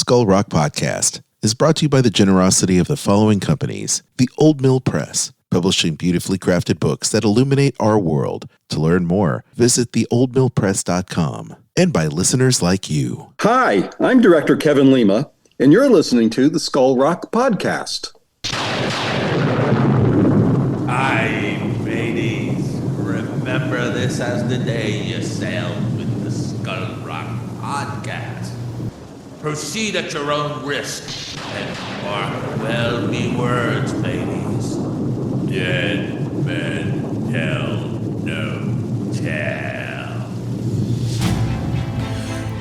Skull Rock Podcast is brought to you by the generosity of the following companies. The Old Mill Press, publishing beautifully crafted books that illuminate our world. To learn more, visit theoldmillpress.com. And by listeners like you. Hi, I'm Director Kevin Lima, and you're listening to the Skull Rock Podcast. Aye, mateys, remember this as the day you sailed with the Skull Rock Podcast. Proceed at your own risk, and mark well me words, mateys. Dead men tell no tale.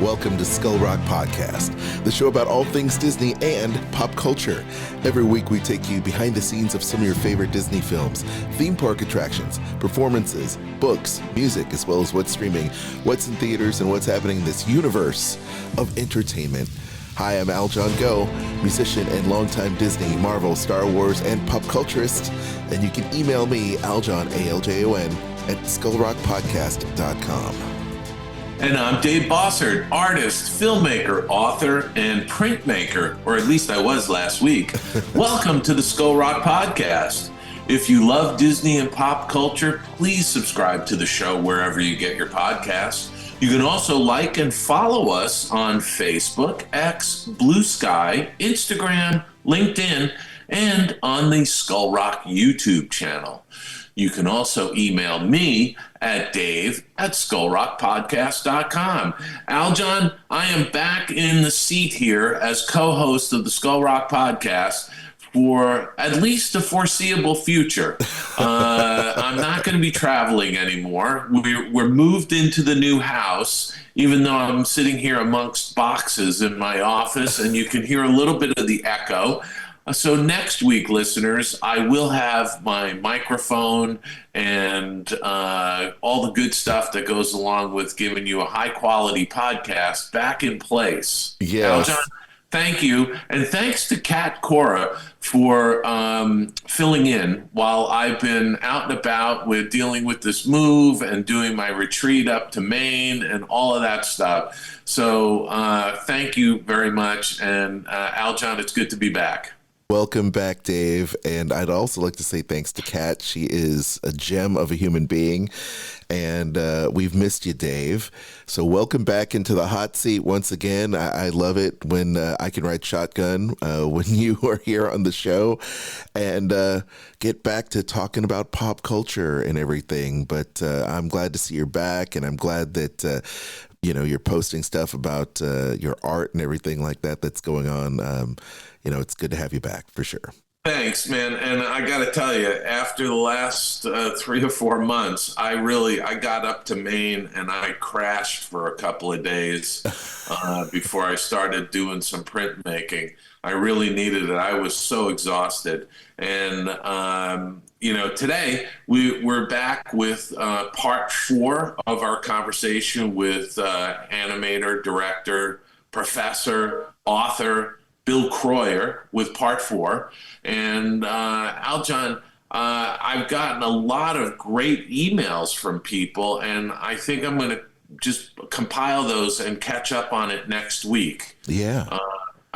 Welcome to Skull Rock Podcast, the show about all things Disney and pop culture. Every week we take you behind the scenes of some of your favorite Disney films, theme park attractions, performances, books, music, as well as what's streaming, what's in theaters, and what's happening in this universe of entertainment. Hi, I'm Aljon Go, musician and longtime Disney, Marvel, Star Wars, and pop culturist. And you can email me, Aljon, A-L-J-O-N, at skullrockpodcast.com. And I'm Dave Bossert, artist, filmmaker, author, and printmaker, or at least I was last week. Welcome to the Skull Rock Podcast. If you love Disney and pop culture, please subscribe to the show wherever you get your podcasts. You can also like and follow us on Facebook, X, Blue Sky, Instagram, LinkedIn, and on the Skull Rock YouTube channel. You can also email me at dave@skullrockpodcast.com. Aljon, I am back in the seat here as co-host of the Skull Rock Podcast for at least the foreseeable future. I'm not going to be traveling anymore. We're moved into the new house, even though I'm sitting here amongst boxes in my office, and you can hear a little bit of the echo. So next week, listeners, I will have my microphone and all the good stuff that goes along with giving you a high-quality podcast back in place. Yes. Aljon, thank you. And thanks to Kat Cora for filling in while I've been out and about with dealing with this move and doing my retreat up to Maine and all of that stuff. So thank you very much. And Aljon, it's good to be back. Welcome back, Dave. And I'd also like to say thanks to Kat. She is a gem of a human being. And we've missed you, Dave. So welcome back into the hot seat once again. I love it when I can ride shotgun when you are here on the show and get back to talking about pop culture and everything. But I'm glad to see you're back, and I'm glad that you're posting stuff about your art and everything like that that's going on. It's good to have you back for sure. Thanks, man. And I got to tell you, after the last 3 or 4 months, I got up to Maine and I crashed for a couple of days before I started doing some printmaking. I really needed it. I was so exhausted. And, today we're back with part 4 of our conversation with animator, director, professor, author, Bill Kroyer, with part 4. And Aljon, I've gotten a lot of great emails from people, and I think I'm going to just compile those and catch up on it next week. Yeah.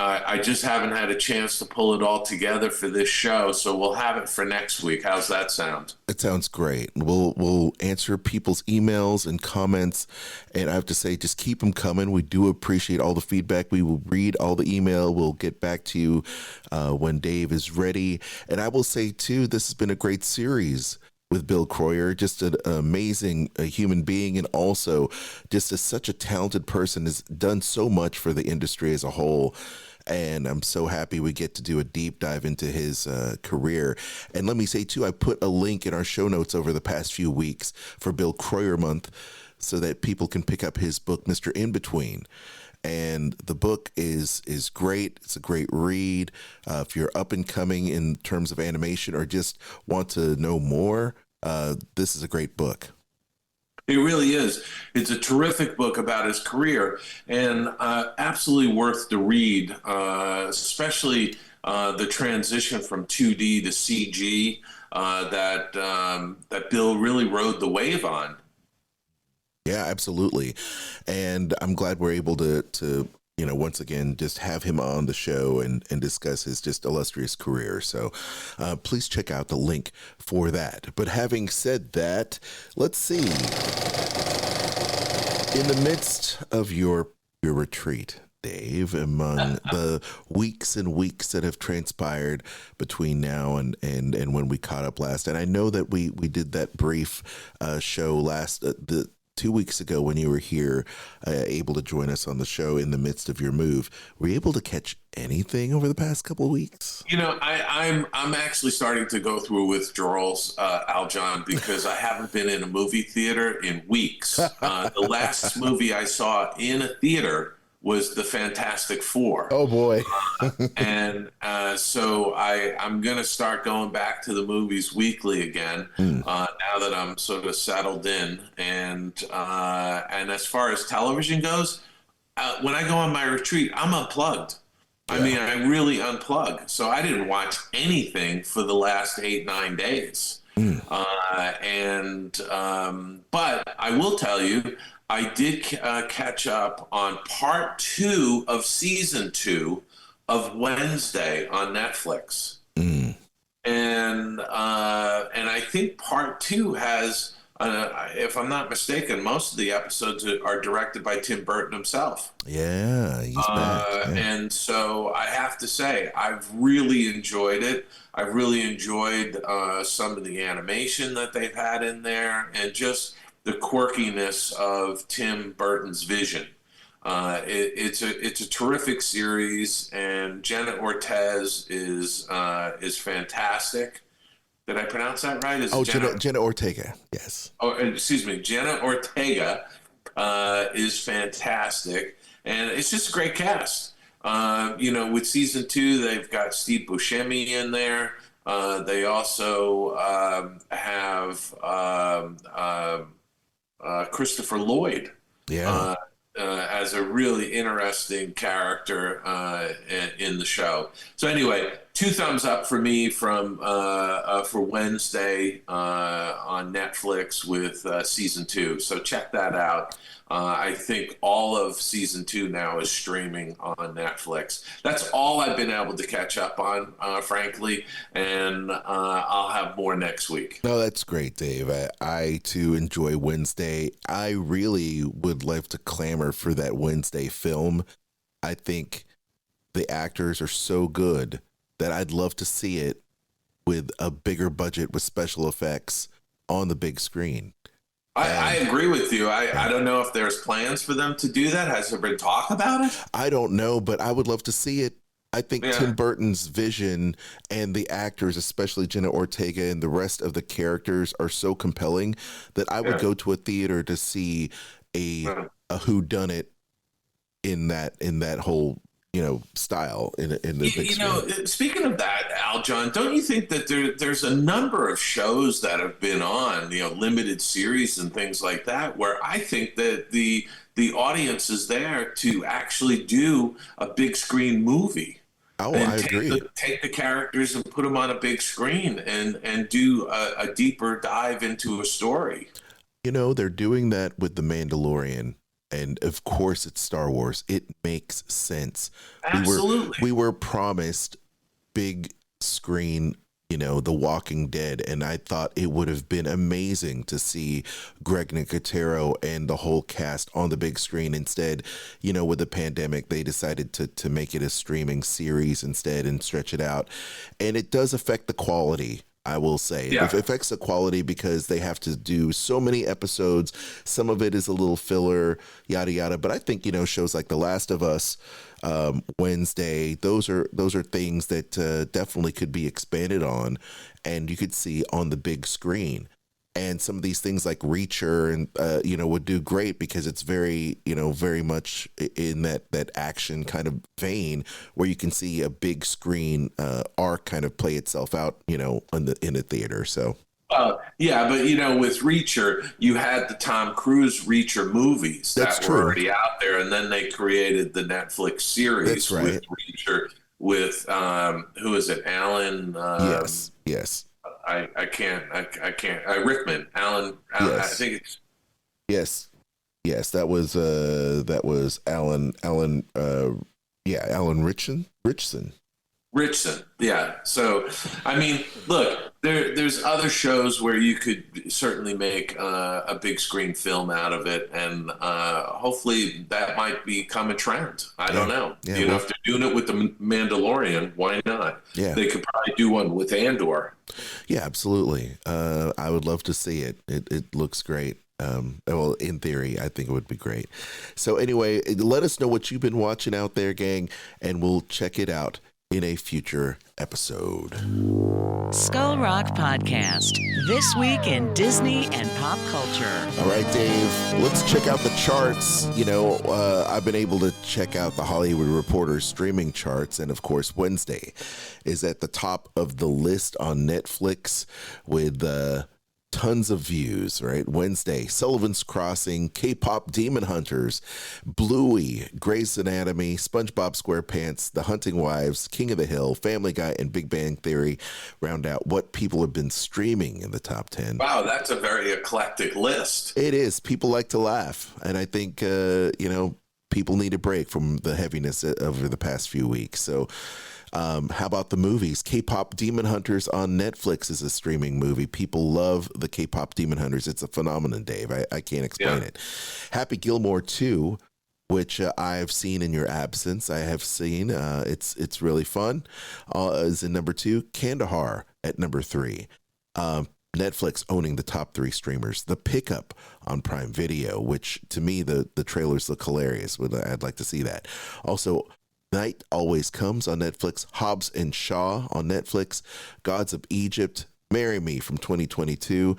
I just haven't had a chance to pull it all together for this show, so we'll have it for next week. How's that sound? It sounds great. We'll answer people's emails and comments, and I have to say, just keep them coming. We do appreciate all the feedback. We will read all the email. We'll get back to you when Dave is ready. And I will say, too, this has been a great series with Bill Kroyer, just an amazing human being, and also just such a talented person, has done so much for the industry as a whole. And I'm so happy we get to do a deep dive into his career. And let me say, too, I put a link in our show notes over the past few weeks for Bill Kroyer Month so that people can pick up his book, Mr. In-Between. And the book is great. It's a great read. If you're up and coming in terms of animation or just want to know more, this is a great book. It really is. It's a terrific book about his career, and absolutely worth the read, especially the transition from 2D to CG that Bill really rode the wave on. Yeah, absolutely. And I'm glad we're able to once again, just have him on the show and discuss his just illustrious career. So please check out the link for that. But having said that, let's see. In the midst of your retreat, Dave, among the weeks and weeks that have transpired between now and when we caught up last, and I know that we did that brief show last 2 weeks ago when you were here, able to join us on the show in the midst of your move. Were you able to catch anything over the past couple of weeks? I'm actually starting to go through withdrawals, Aljon, because I haven't been in a movie theater in weeks. The last movie I saw in a theater was The Fantastic Four. Oh boy. And so I'm going to start going back to the movies weekly again, now that I'm sort of settled in. And as far as television goes, when I go on my retreat, I'm unplugged. Yeah. I mean, I really unplug. So I didn't watch anything for the last 8-9 days. But I will tell you, I did catch up on part 2 of season 2 of Wednesday on Netflix. And I think part 2 has, if I'm not mistaken, most of the episodes are directed by Tim Burton himself. Yeah, he's back. Yeah. And so I have to say, I've really enjoyed it. I really enjoyed some of the animation that they've had in there, and just the quirkiness of Tim Burton's vision. It's a terrific series, and Jenna Ortez is fantastic. Did I pronounce that right? Jenna Ortega. Yes. Oh, excuse me. Jenna Ortega is fantastic, and it's just a great cast. With season 2, they've got Steve Buscemi in there. They also have Christopher Lloyd, as a really interesting character in the show. So anyway, 2 thumbs up for me for Wednesday on Netflix with season 2. So check that out. I think all of season 2 now is streaming on Netflix. That's all I've been able to catch up on, frankly, and I'll have more next week. No, that's great, Dave. I too enjoy Wednesday. I really would love to clamor for that Wednesday film. I think the actors are so good that I'd love to see it with a bigger budget with special effects on the big screen. I agree with you. I don't know if there's plans for them to do that. Has there been talk about it? I don't know, but I would love to see it. I think Tim Burton's vision and the actors, especially Jenna Ortega and the rest of the characters, are so compelling that I would go to a theater to see a whodunit in that whole style in the big screen. Speaking of that, Aljon, don't you think that there's a number of shows that have been on, limited series and things like that, where I think that the audience is there to actually do a big screen movie. Oh, I agree. Take the characters and put them on a big screen and do a deeper dive into a story. They're doing that with The Mandalorian. And of course, it's Star Wars. It makes sense. Absolutely. We were promised big screen, The Walking Dead. And I thought it would have been amazing to see Greg Nicotero and the whole cast on the big screen. Instead, with the pandemic, they decided to make it a streaming series instead and stretch it out. And it does affect the quality, I will say. Yeah. It affects the quality because they have to do so many episodes. Some of it is a little filler, yada yada. But I think shows like The Last of Us, Wednesday, those are things that definitely could be expanded on, and you could see on the big screen. And some of these things like Reacher and would do great because it's very very much in that action kind of vein where you can see a big screen arc kind of play itself out in the theater. So yeah, but with Reacher, you had the Tom Cruise Reacher movies that were already out there, and then they created the Netflix series with Reacher with who is it, Alan? Yes. I can't. Rickman, Alan. Yes. I think it's. Yes. Yes, that was Alan Richson. Richson, yeah. So, I mean, look, there's other shows where you could certainly make a big screen film out of it, and hopefully that might become a trend. I don't know. Yeah, you know, if they're doing it with the Mandalorian, why not? Yeah, They could probably do one with Andor. yeah, absolutely. I would love to see it. It looks great. Well, in theory, I think it would be great. So anyway, let us know what you've been watching out there, gang, and we'll check it out in a future episode. Skull Rock Podcast. This week in Disney and pop culture. All right, Dave, let's check out the charts. You know, I've been able to check out the Hollywood Reporter streaming charts, and of course, Wednesday is at the top of the list on Netflix with tons of views, right? Wednesday, Sullivan's Crossing, K-pop Demon Hunters, Bluey, Grey's Anatomy, SpongeBob SquarePants, The Hunting Wives, King of the Hill, Family Guy, and Big Bang Theory round out what people have been streaming in the top 10. Wow, that's a very eclectic list. It is. People like to laugh, and I think, people need a break from the heaviness over the past few weeks. So, how about the movies? K-pop Demon Hunters on Netflix is a streaming movie. People love the K-pop Demon Hunters. It's a phenomenon, Dave. I can't explain it. Happy Gilmore 2, which I've seen in your absence. I have seen. It's really fun. Is in number 2. Kandahar at number 3. Netflix owning the top 3 streamers. The Pickup on Prime Video, which to me the trailers look hilarious. I'd like to see that. Also, Night Always Comes on Netflix, Hobbs and Shaw on Netflix, Gods of Egypt, Marry Me from 2022,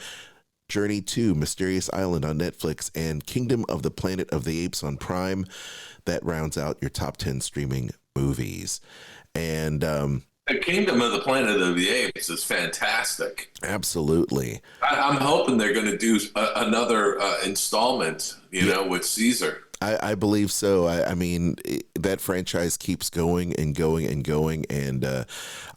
Journey to Mysterious Island on Netflix, and Kingdom of the Planet of the Apes on Prime. That rounds out your top 10 streaming movies. And The Kingdom of the Planet of the Apes is fantastic. Absolutely. I'm hoping they're going to do another installment, with Caesar. I believe so. I mean, that franchise keeps going and going and going, and with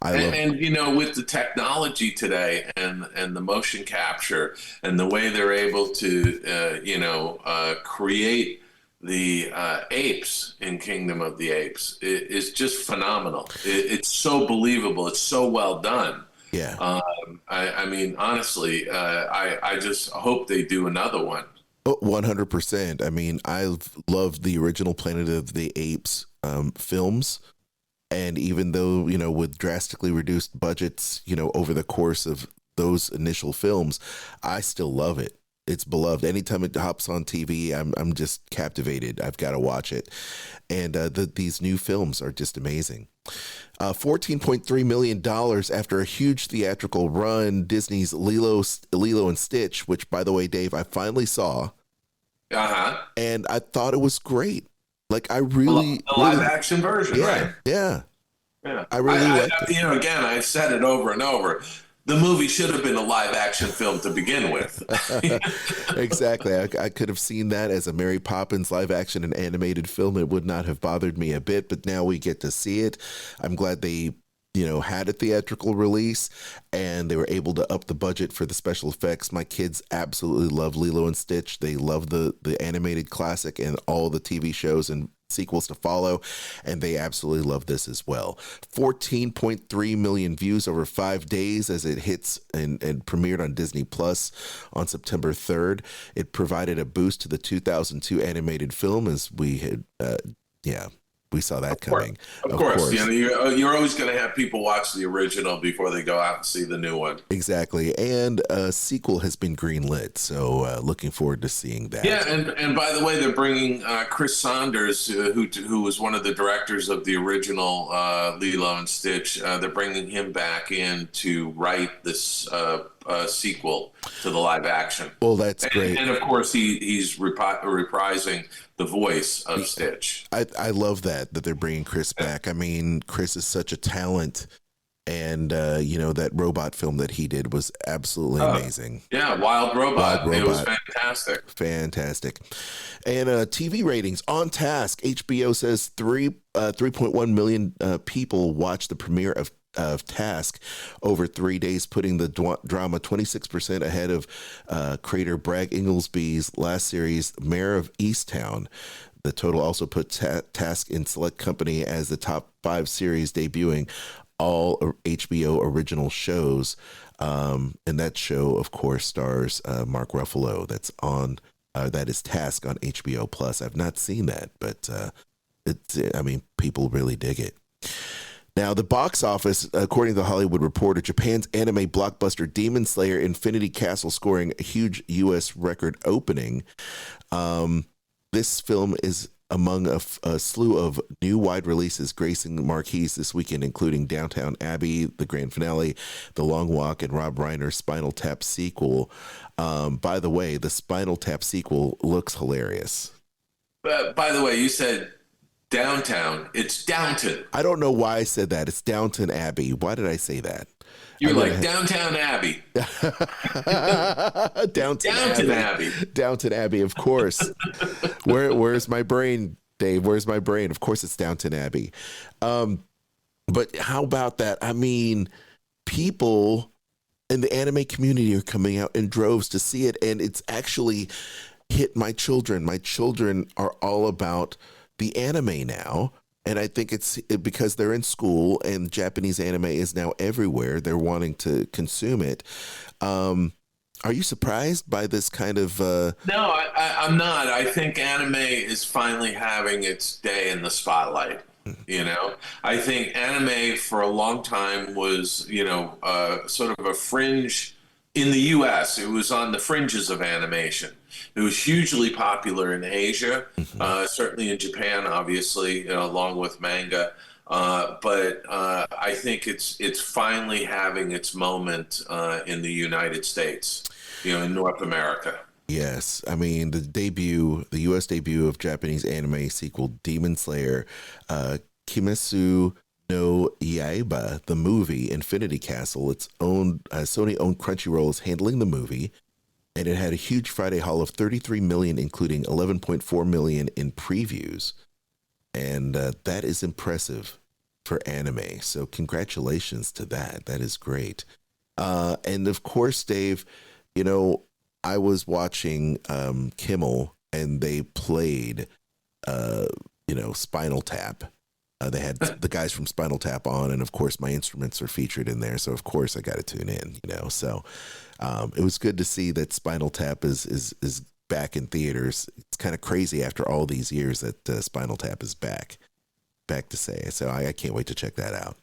the technology today and the motion capture and the way they're able to create the apes in Kingdom of the Apes is just phenomenal. It's so believable. It's so well done. Yeah. I mean, honestly, I just hope they do another one. 100%. I mean, I've loved the original Planet of the Apes films. And even though, with drastically reduced budgets, over the course of those initial films, I still love it. It's beloved. Anytime it hops on TV, I'm just captivated. I've got to watch it. And these new films are just amazing. $14.3 million after a huge theatrical run, Disney's Lilo and Stitch, which, by the way, Dave, I finally saw. Uh-huh. And I thought it was great. Like, I really... The live action version, right? Yeah. Yeah. I really liked it. Again, I've said it over and over. The movie should have been a live action film to begin with. Exactly. I could have seen that as a Mary Poppins live action and animated film. It would not have bothered me a bit, but now we get to see it. I'm glad they, had a theatrical release and they were able to up the budget for the special effects. My kids absolutely love Lilo and Stitch. They love the animated classic and all the TV shows and sequels to follow, and they absolutely love this as well. 14.3 million views over 5 days as it hits and premiered on Disney Plus on September 3rd. It provided a boost to the 2002 animated film, as we had we saw that coming. Of course. You're always going to have people watch the original before they go out and see the new one. Exactly. And a sequel has been greenlit, so looking forward to seeing that. Yeah, and by the way, they're bringing Chris Saunders, who was one of the directors of the original Lilo and Stitch. They're bringing him back in to write this sequel to the live action. Well, that's great. And of course, he's reprising the voice of Stitch. I love that they're bringing Chris back. I mean, Chris is such a talent, and that robot film that he did was absolutely amazing. Yeah, Wild Robot. It was fantastic. And TV ratings on task. HBO says 3.1 million people watched the premiere of of Task over 3 days, putting the drama 26% ahead of creator Bragg Ingelsby's last series, Mayor of Easttown. The total also put Task in select company as the top 5 series debuting all HBO original shows. And that show, of course, stars Mark Ruffalo. That's on that is Task on HBO Plus. I've not seen that, but people really dig it. Now, the box office, according to the Hollywood Reporter, Japan's anime blockbuster Demon Slayer Infinity Castle scoring a huge U.S. record opening. This film is among a slew of new wide releases gracing marquees this weekend, including Downton Abbey, the grand finale, The Long Walk, and Rob Reiner's Spinal Tap sequel. By the way, the Spinal Tap sequel looks hilarious. By the way, you said Downtown. It's Downton. I don't know why I said that. It's Downton Abbey. Why did I say that? You're like Downtown Abbey. Downton Abbey. Downton Abbey, of course. Where's my brain, Dave? Where's my brain? Of course it's Downton Abbey. But how about that? I mean, people in the anime community are coming out in droves to see it, and it's actually hit my children. My children are all about the anime now, and I think it's because they're in school and Japanese anime is now everywhere. They're wanting to consume it. Are you surprised by this kind of? No, I'm not. I think anime is finally having its day in the spotlight. You know, I think anime for a long time was, sort of a fringe in the U.S. It was on the fringes of animation. It was hugely popular in Asia, certainly in Japan, obviously, along with manga. But I think it's finally having its moment in the United States, in North America. Yes, I mean the U.S. debut of Japanese anime sequel Demon Slayer, Kimetsu no Yaiba, the movie Infinity Castle, its own Sony-owned Crunchyroll is handling the movie, and it had a huge Friday haul of 33 million, including 11.4 million in previews, and that is impressive for anime. So congratulations to that. That is great. And of course, Dave, I was watching Kimmel, and they played, Spinal Tap. They had the guys from Spinal Tap on, and of course my instruments are featured in there. So of course I got to tune in, So it was good to see that Spinal Tap is back in theaters. It's kind of crazy after all these years that Spinal Tap is back to say. So I can't wait to check that out.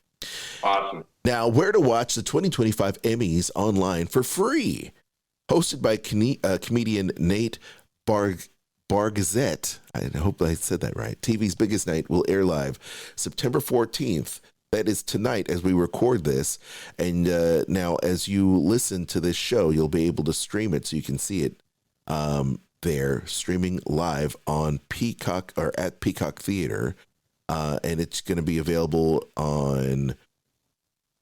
Awesome. Now, where to watch the 2025 Emmys online for free. Hosted by comedian Nate Bargazette. I hope I said that right. TV's Biggest Night will air live September 14th. That is tonight as we record this. And now as you listen to this show, you'll be able to stream it so you can see it there, streaming live on Peacock or at Peacock Theater. And it's going to be available on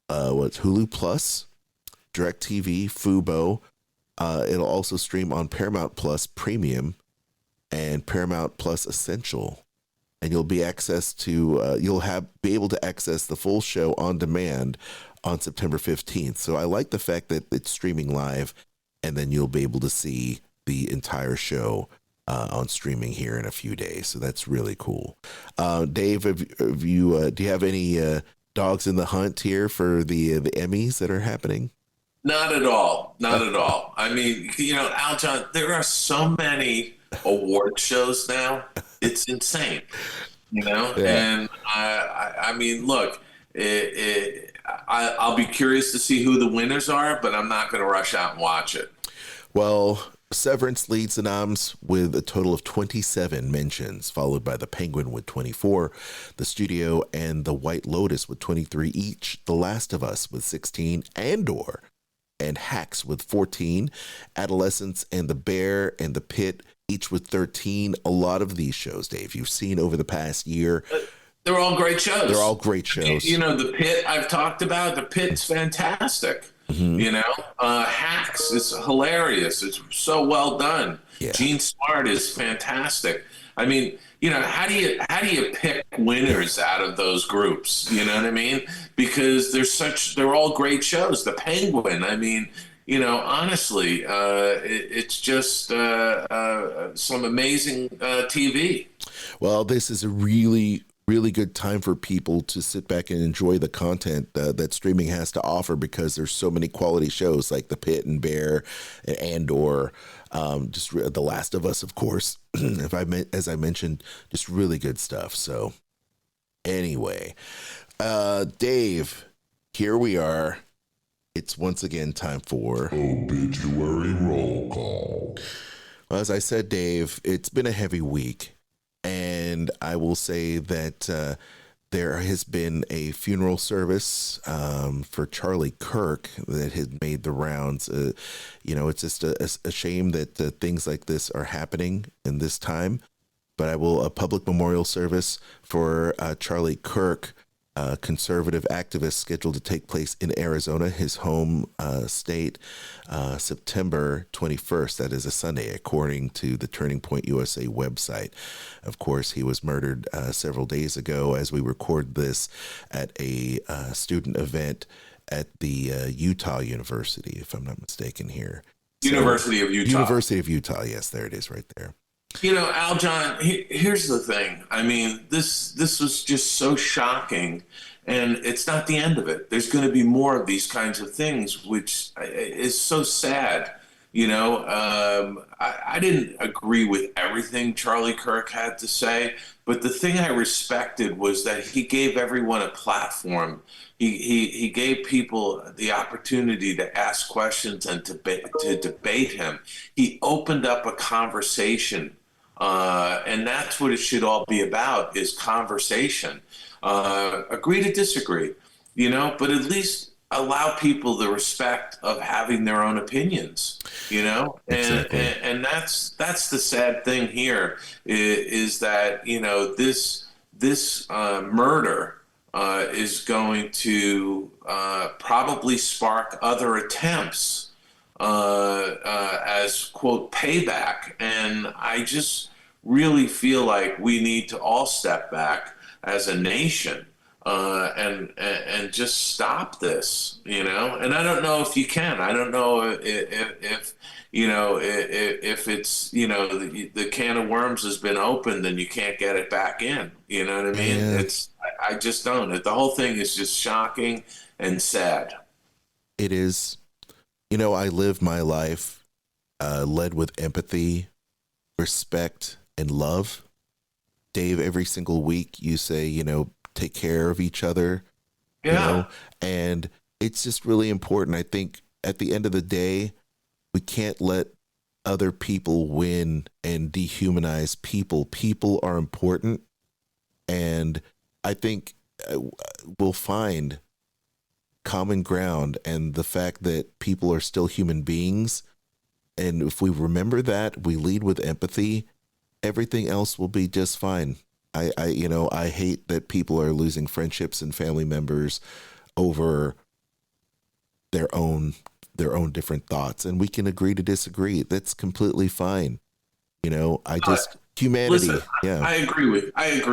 Hulu Plus, DirecTV, Fubo. It'll also stream on Paramount Plus Premium and Paramount Plus Essential, and you'll be be able to access the full show on demand on September 15th. So I like the fact that it's streaming live, and then you'll be able to see the entire show on streaming here in a few days. So that's really cool. Dave, do you have any dogs in the hunt here for the Emmys that are happening? Not at all. Not at all. I mean, Aljon, there are so many award shows now. It's insane, Yeah. And I mean, look, I'll be curious to see who the winners are, but I'm not going to rush out and watch it. Well, Severance leads the noms with a total of 27 mentions, followed by The Penguin with 24, The Studio and The White Lotus with 23 each, The Last of Us with 16, Andor and Hacks with 14, Adolescence and The Bear and The Pit each with 13. A lot of these shows, Dave, you've seen over the past year. They're all great shows. They're all great shows. The Pit I've talked about. The Pit's fantastic. Mm-hmm. Hacks is hilarious. It's so well done. Yeah. Gene Smart is fantastic. I mean, how do you pick winners out of those groups? You know what I mean? Because they're all great shows. The Penguin, I mean, honestly, it's just some amazing TV. Well, this is a really, really good time for people to sit back and enjoy the content that streaming has to offer, because there's so many quality shows like The Pit and Bear and Andor, just The Last of Us, of course. As I mentioned, just really good stuff. So anyway, Dave, here we are. It's once again time for Obituary Roll Call. Well, as I said, Dave, it's been a heavy week. And I will say that there has been a funeral service for Charlie Kirk that has made the rounds. It's just a shame that things like this are happening in this time. But a public memorial service for Charlie Kirk, conservative activist, scheduled to take place in Arizona, his home state, September 21st. That is a Sunday, according to the Turning Point USA website. Of course, he was murdered several days ago as we record this at a student event at the Utah University, if I'm not mistaken here. University of Utah. University of Utah. Yes, there it is right there. Aljon, here's the thing. I mean, this was just so shocking, and it's not the end of it. There's going to be more of these kinds of things, which is so sad. I didn't agree with everything Charlie Kirk had to say, but the thing I respected was that he gave everyone a platform. He gave people the opportunity to ask questions and to debate him. He opened up a conversation. And that's what it should all be about, is conversation. Agree to disagree, but at least allow people the respect of having their own opinions, Exactly. And that's the sad thing here is that, this murder is going to probably spark other attempts as, quote, payback. And I just really feel like we need to all step back as a nation and just stop this, And I don't know if you can. I don't know if it's, the can of worms has been opened and you can't get it back in. You know what I mean? Yeah. I just don't. The whole thing is just shocking and sad. It is. I live my life led with empathy, respect, and love. Dave, every single week you say, take care of each other. Yeah. And it's just really important. I think at the end of the day, we can't let other people win and dehumanize people. People are important. And I think we'll find common ground, and the fact that people are still human beings. And if we remember that, we lead with empathy, everything else will be just fine. I hate that people are losing friendships and family members over their own different thoughts, and we can agree to disagree. That's completely fine. Humanity. Listen, Yeah. I agree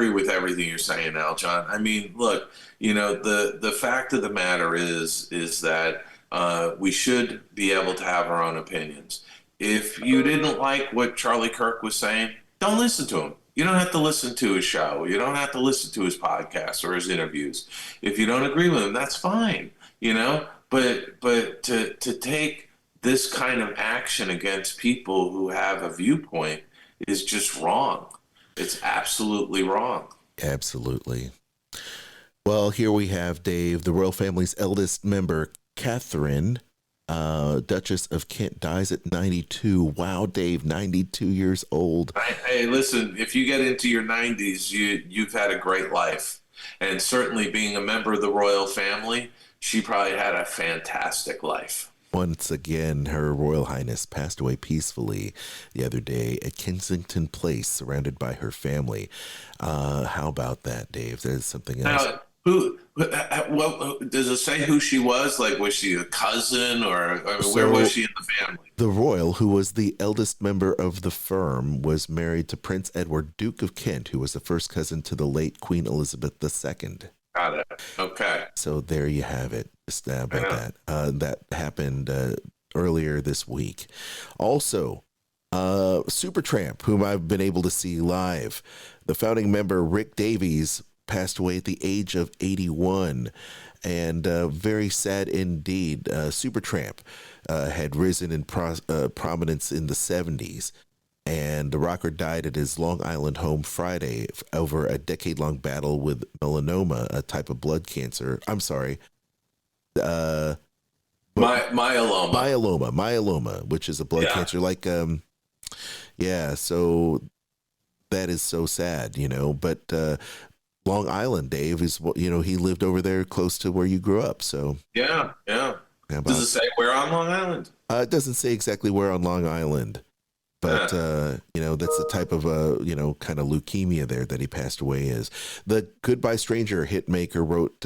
with everything you're saying, Aljon. I mean, look, the fact of the matter is that we should be able to have our own opinions. If you didn't like what Charlie Kirk was saying, don't listen to him. You don't have to listen to his show. You don't have to listen to his podcast or his interviews. If you don't agree with him, that's fine. But to take this kind of action against people who have a viewpoint is just wrong. It's absolutely wrong. Absolutely. Well, here we have, Dave, the royal family's eldest member, Catherine, Duchess of Kent, dies at 92. Wow, Dave, 92 years old. Hey, listen, if you get into your 90s, you've had a great life. And certainly being a member of the royal family, she probably had a fantastic life. Once again, Her Royal Highness passed away peacefully the other day at Kensington Place, surrounded by her family. How about that, Dave? There's something else. Now, What does it say who she was? Like, was she a cousin, or I mean, where So was she in the family? the royal, who was the eldest member of the firm, was married to Prince Edward, Duke of Kent, who was the first cousin to the late Queen Elizabeth II. Got it. Okay. So there you have it. Just about Yeah. that. That happened earlier this week. Also, Supertramp, whom I've been able to see live, the founding member Rick Davies passed away at the age of 81, and very sad indeed. Supertramp had risen in prominence in the 70s. And the rocker died at his Long Island home Friday over a decade-long battle with melanoma, a type of blood cancer. I'm sorry. Myeloma. Myeloma, which is a blood cancer. Like, yeah, so that is so sad, But Long Island, Dave, is what, he lived over there close to where you grew up. So, Yeah. Does it say where on Long Island? it doesn't say exactly where on Long Island. But, that's the type of, kind of leukemia there that he passed away is. The Goodbye Stranger hitmaker wrote,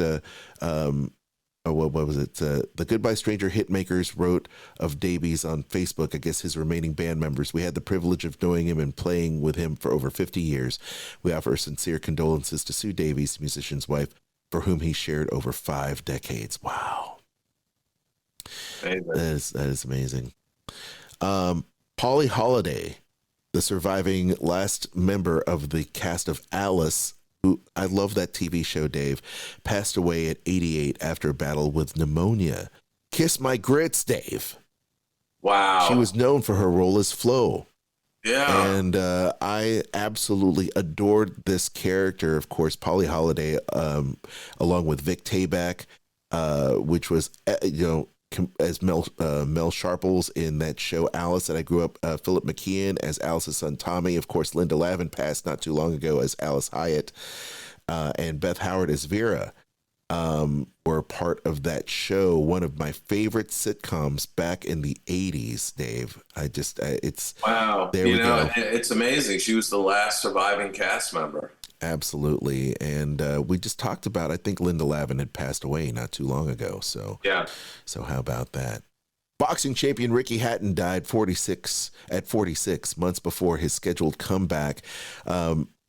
what was it? The Goodbye Stranger hitmakers wrote of Davies on Facebook, I guess his remaining band members. We had the privilege of knowing him and playing with him for over 50 years. We offer sincere condolences to Sue Davies, musician's wife, for whom he shared over 5 decades. Wow. That is amazing. Polly Holiday, the surviving last member of the cast of Alice, who I love that TV show, Dave, passed away at 88 after a battle with pneumonia. Kiss my grits, Dave. Wow. She was known for her role as Flo. Yeah. And I absolutely adored this character. Of course, Polly Holiday, along with Vic Tayback, which was, as Mel Sharples in that show Alice that I grew up, Philip McKeon as Alice's son Tommy, of course Linda Lavin passed not too long ago as Alice Hyatt, and Beth Howard as Vera, were part of that show, one of my favorite sitcoms back in the 80s, Dave. It's wow. There we go. It's amazing. She was the last surviving cast member. Absolutely. And we just talked about, I think Linda Lavin had passed away not too long ago. So, yeah. So how about that? Boxing champion Ricky Hatton died at 46 months before his scheduled comeback.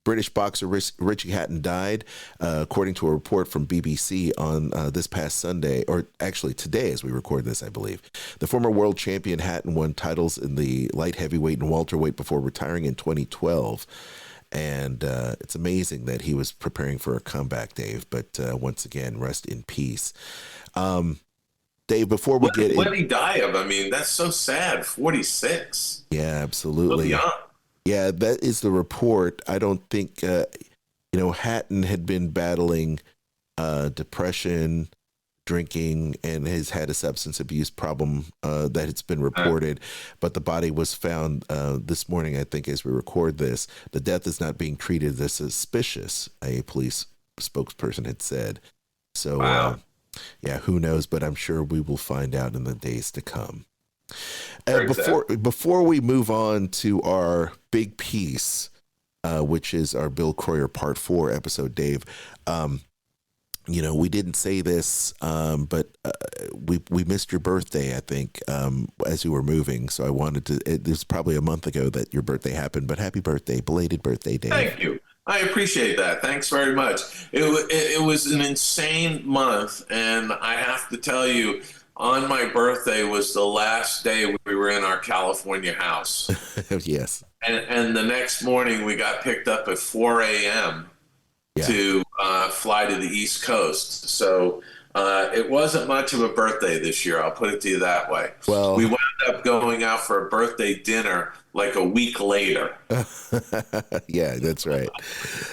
British boxer Richie Hatton died, according to a report from BBC on this past Sunday, or actually today as we record this, I believe. The former world champion Hatton won titles in the light heavyweight and welterweight before retiring in 2012. And it's amazing that he was preparing for a comeback, Dave. But once again, rest in peace. Dave, before we get in... What did he die of? I mean, that's so sad. 46. Yeah, absolutely. So young. Yeah, that is the report. I don't think, Hatton had been battling depression, drinking, and has had a substance abuse problem that it's been reported. But the body was found this morning, I think, as we record this. The death is not being treated as suspicious, a police spokesperson had said. So, wow. Who knows? But I'm sure we will find out in the days to come. Before we move on to our big piece, which is our Bill Kroyer Part 4 episode, Dave, we didn't say this, but we missed your birthday, I think, as you were moving. So I wanted to, it was probably a month ago that your birthday happened, but happy birthday, belated birthday, Dave. Thank you. I appreciate that. Thanks very much. It was an insane month, and I have to tell you, on my birthday was the last day we were in our California house. Yes. And the next morning we got picked up at 4 a.m. to fly to the East Coast. So it wasn't much of a birthday this year. I'll put it to you that way. Well, we wound up going out for a birthday dinner like a week later. Yeah, that's right.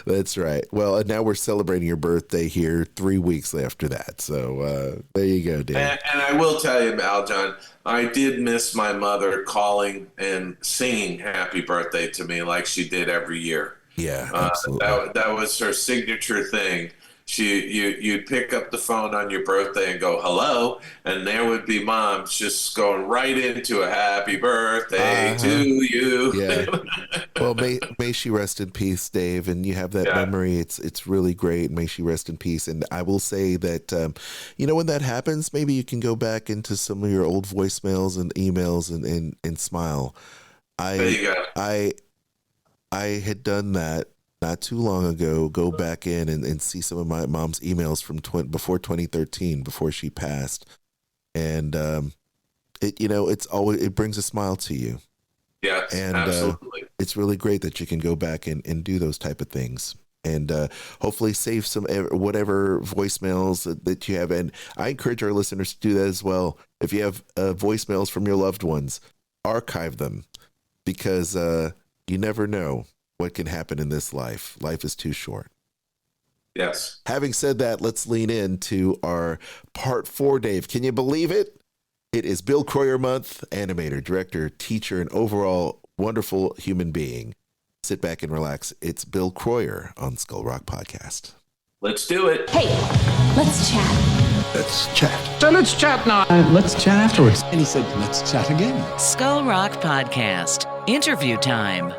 That's right. Well, and now we're celebrating your birthday here 3 weeks after that. So there you go, Dan. And I will tell you, Aljon, I did miss my mother calling and singing happy birthday to me like she did every year. Yeah, absolutely. That was her signature thing. you'd pick up the phone on your birthday and go hello, and there would be moms just going right into a happy birthday to Uh-huh. you. Yeah. Well, may she rest in peace, Dave. And you have that Yeah. memory. It's really great. May she rest in peace. And I will say that, when that happens, maybe you can go back into some of your old voicemails and emails and smile. There I you go. I I had done that not too long ago. Go back in and see some of my mom's emails from before 2013, before she passed, and it's always, it brings a smile to you. Yes, And absolutely. it's really great that you can go back and do those type of things, and hopefully save some whatever voicemails that you have. And I encourage our listeners to do that as well. If you have voicemails from your loved ones, archive them, because you never know what can happen in this life. Life is too short. Yes. Having said that, let's lean into our part 4, Dave. Can you believe it? It is Bill Kroyer month, animator, director, teacher, and overall wonderful human being. Sit back and relax. It's Bill Kroyer on Skull Rock Podcast. Let's do it. Hey, let's chat. Let's chat. So let's chat now. Let's chat afterwards. And he said, let's chat again. Skull Rock Podcast. Interview time.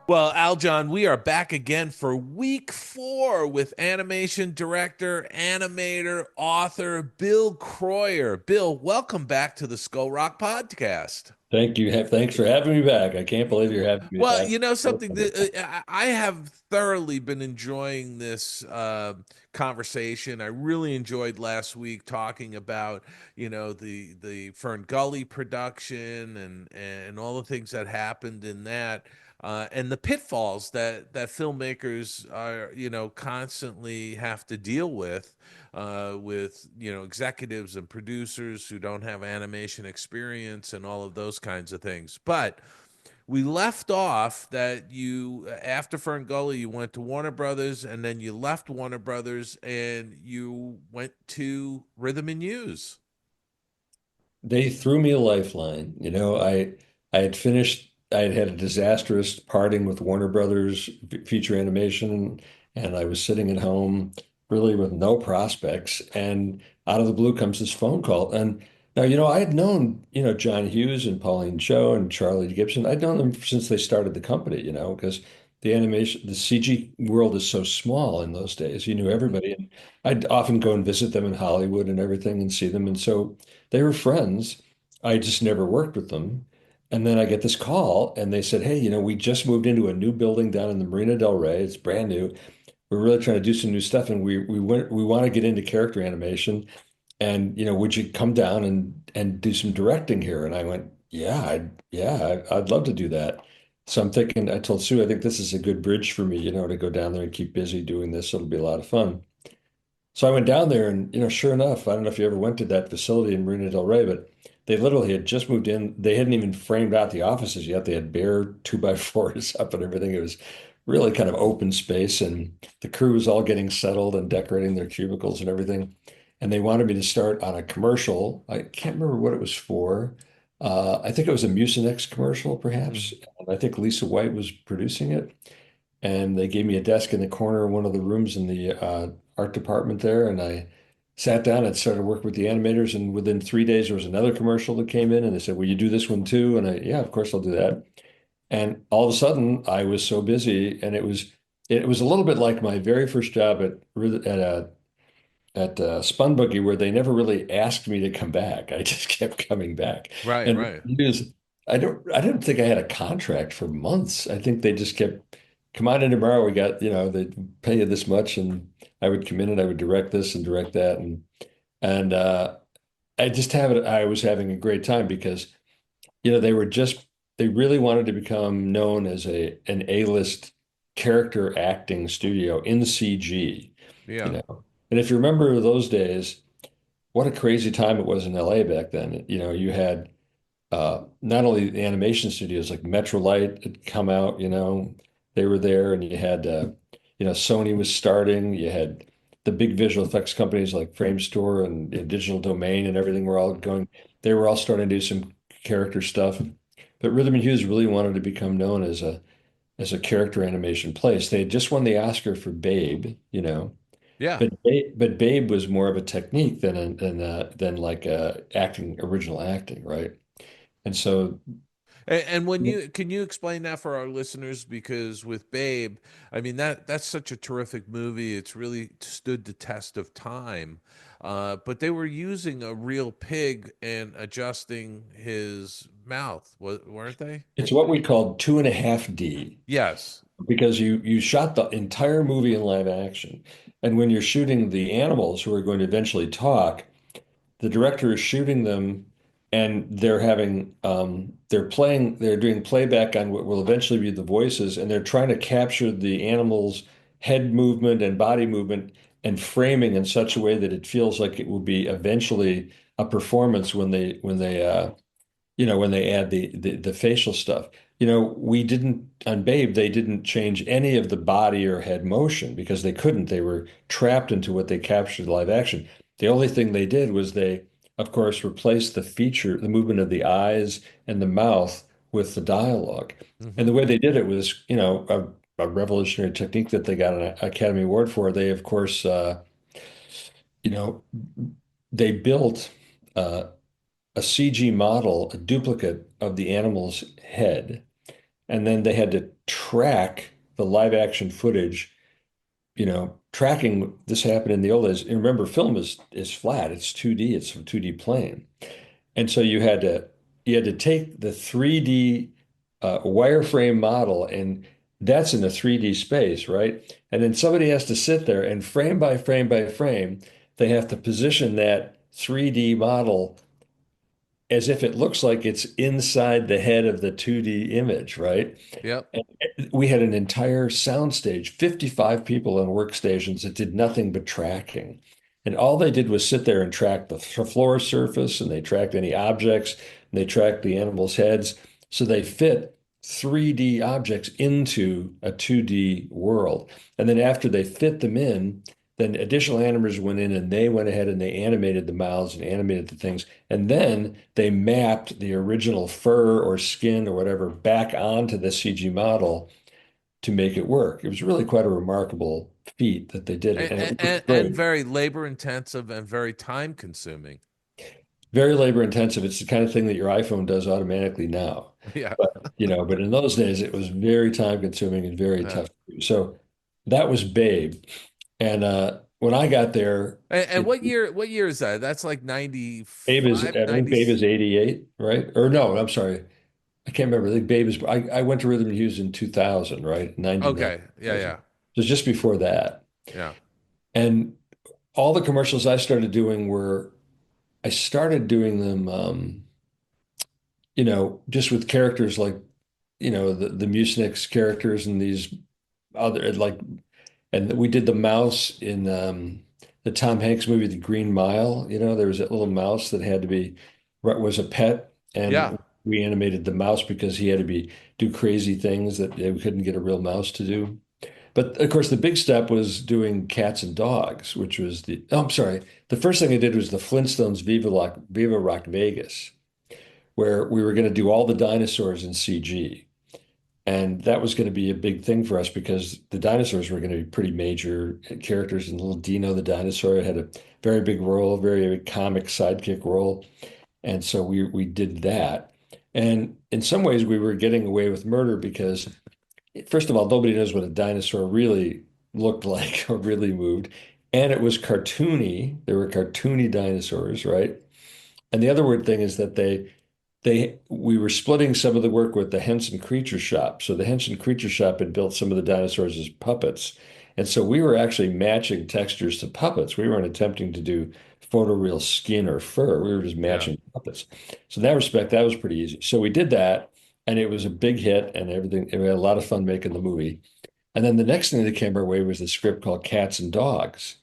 Well, Aljon, we are back again for week 4 with animation director, animator, author, Bill Kroyer. Bill, welcome back to the Skull Rock Podcast. Thank you. Thanks for having me back. I can't believe you're having me Well, back. you know something, I have thoroughly been enjoying this conversation. I really enjoyed last week talking about, the Fern Gully production and all the things that happened in that. And the pitfalls that filmmakers are, constantly have to deal with executives and producers who don't have animation experience and all of those kinds of things. But we left off that you, after Fern Gully, you went to Warner Brothers, and then you left Warner Brothers and you went to Rhythm and Hughes. They threw me a lifeline. I had finished, I had had a disastrous parting with Warner Brothers feature animation, and I was sitting at home really with no prospects. And out of the blue comes this phone call. And now, I had known, John Hughes and Pauline Cho and Charlie Gibson. I'd known them since they started the company, because the CG world is so small in those days. You knew everybody. And I'd often go and visit them in Hollywood and everything and see them. And so they were friends. I just never worked with them. And then I get this call and they said, hey, we just moved into a new building down in the Marina del Rey. It's brand new. We're really trying to do some new stuff. And we want to get into character animation. And, would you come down and do some directing here? And I went, I'd love to do that. So I'm thinking, I told Sue, I think this is a good bridge for me, to go down there and keep busy doing this. It'll be a lot of fun. So I went down there and, sure enough, I don't know if you ever went to that facility in Marina del Rey, but they literally had just moved in. They hadn't even framed out the offices yet. They had bare 2x4s up and everything. It was really kind of open space, and the crew was all getting settled and decorating their cubicles and everything. And they wanted me to start on a commercial. I can't remember what it was for. I think it was a Mucinex commercial, perhaps. And I think Lisa White was producing it. And they gave me a desk in the corner of one of the rooms in the art department there. And I sat down and started working with the animators. And within 3 days, there was another commercial that came in. And they said, will you do this one too? And yeah, of course I'll do that. And all of a sudden, I was so busy. And it was a little bit like my very first job at Spun Boogie, where they never really asked me to come back. I just kept coming back. Right, And right. I didn't think I had a contract for months. I think they just kept, come on in tomorrow. We got, they pay you this much, and I would come in and I would direct this and direct that, and I was having a great time because, they really wanted to become known as an A-list character acting studio in CG, you Yeah. know. And if you remember those days, what a crazy time it was in LA back then. You had not only the animation studios like Metrolight had come out, they were there, and you had, Sony was starting. You had the big visual effects companies like Framestore and Digital Domain and everything were all going. They were all starting to do some character stuff. But Rhythm and Hughes really wanted to become known as a character animation place. They had just won the Oscar for Babe, Yeah. But Babe was more of a technique than like acting, original acting, right? And so And when you can you explain that for our listeners? Because with Babe, I mean that's such a terrific movie. It's really stood the test of time. But they were using a real pig and adjusting his mouth, weren't they? it's what we call 2.5D, Yes. because you shot the entire movie in live action. And when you're shooting the animals who are going to eventually talk, the director is shooting them and they're doing playback on what will eventually be the voices, and they're trying to capture the animals' head movement and body movement and framing in such a way that it feels like it will be eventually a performance when they add the facial stuff. We didn't on Babe, they didn't change any of the body or head motion because they couldn't. They were trapped into what they captured live action. The only thing they did was they, of course, replaced the movement of the eyes and the mouth with the dialogue. And the Hmm. way they did it was, a revolutionary technique that they got an Academy Award for. They, of course, you know, they built uh, a CG model, a duplicate of the animal's head, and then they had to track the live action footage, tracking this happened in the old days. And remember, film is flat, it's 2D, it's a 2D plane. And so you had to take the 3D wireframe model, and that's in a 3D space, right? And then somebody has to sit there and frame by frame by frame, they have to position that 3D model as if it looks like it's inside the head of the 2D image, right? Yep. And we had an entire soundstage, 55 people on workstations that did nothing but tracking. And all they did was sit there and track the floor surface, and they tracked any objects, and they tracked the animals' heads. So they fit 3D objects into a 2D world. And then after they fit them in, then additional animators went in and they went ahead and they animated the mouths and animated the things. And then they mapped the original fur or skin or whatever back onto the CG model to make it work. It was really quite a remarkable feat that they did it, and it And, worked and great. very labor intensive and very time consuming. Very labor intensive. It's the kind of thing that your iPhone does automatically now. Yeah. But in those days, it was very time consuming and very Yeah. tough to do. So that was Babe. And when I got there, And it, what year is that? That's like I 95, think 90. Babe is 88, right? Or no, I'm sorry. I can't remember. I think Babe is, I went to Rhythm and Hues in 2000, right? 99. Okay. Yeah, yeah. So just before that. Yeah. And all the commercials I started doing them, just with characters like, the Mucinex characters and these other, like, and we did the mouse in the Tom Hanks movie, The Green Mile. There was that little mouse that was a pet, Yeah. and we animated the mouse because he had to do crazy things that we couldn't get a real mouse to do. But of course, the big step was doing cats and dogs, which was I'm sorry. The first thing I did was the Flintstones Viva Rock Vegas, where we were going to do all the dinosaurs in CG. And that was going to be a big thing for us because the dinosaurs were going to be pretty major characters. And little Dino the dinosaur had a very big role, very, very comic sidekick role. And so we did that. And in some ways, we were getting away with murder because, first of all, nobody knows what a dinosaur really looked like or really moved. And it was cartoony. There were cartoony dinosaurs, right? And the other weird thing is that we were splitting some of the work with the Henson Creature Shop. So the Henson Creature Shop had built some of the dinosaurs as puppets. And so we were actually matching textures to puppets. We weren't attempting to do photoreal skin or fur. We were just Yeah. matching puppets. So in that respect, that was pretty easy. So we did that, and it was a big hit and everything. And we had a lot of fun making the movie. And then the next thing that came our way was a script called Cats and Dogs.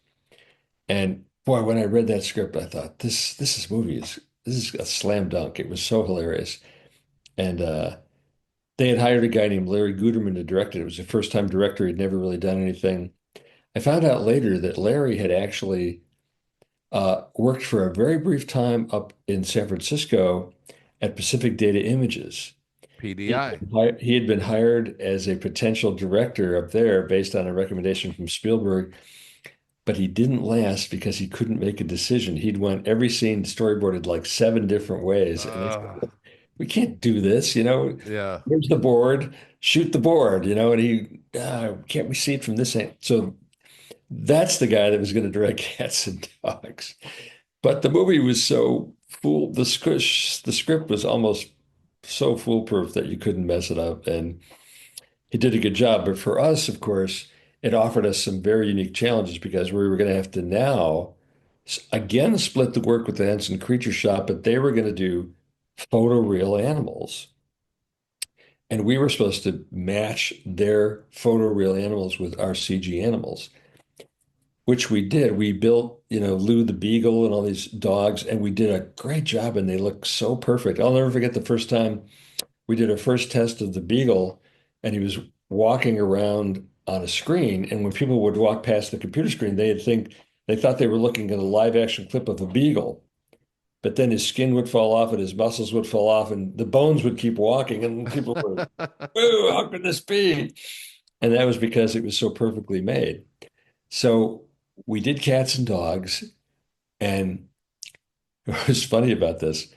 And boy, when I read that script, I thought this is a slam dunk. It was so hilarious. And they had hired a guy named Larry Guterman to direct it. It was a first time director. He'd never really done anything. I found out later that Larry had actually worked for a very brief time up in San Francisco at Pacific Data Images. PDI. He had been hired as a potential director up there based on a recommendation from Spielberg. but he didn't last because he couldn't make a decision. He'd want every scene storyboarded like 7 different ways. And I Uh, said, we can't do this, yeah. Here's the board, shoot the board, and can't we see it from this end? So that's the guy that was going to direct Cats and Dogs. But the movie was so the script was almost so foolproof that you couldn't mess it up. And he did a good job. But for us, of course, it offered us some very unique challenges because we were going to have to now again split the work with the Henson Creature Shop, but they were going to do photoreal animals. And we were supposed to match their photoreal animals with our CG animals, which we did. We built, Lou the Beagle and all these dogs, and we did a great job, and they look so perfect. I'll never forget the first time we did our first test of the Beagle, and he was walking around on a screen. And when people would walk past the computer screen, they thought they were looking at a live action clip of a beagle. But then his skin would fall off and his muscles would fall off and the bones would keep walking. And people were, "Ooh, how could this be?" And that was because it was so perfectly made. So we did Cats and Dogs. And what was funny about this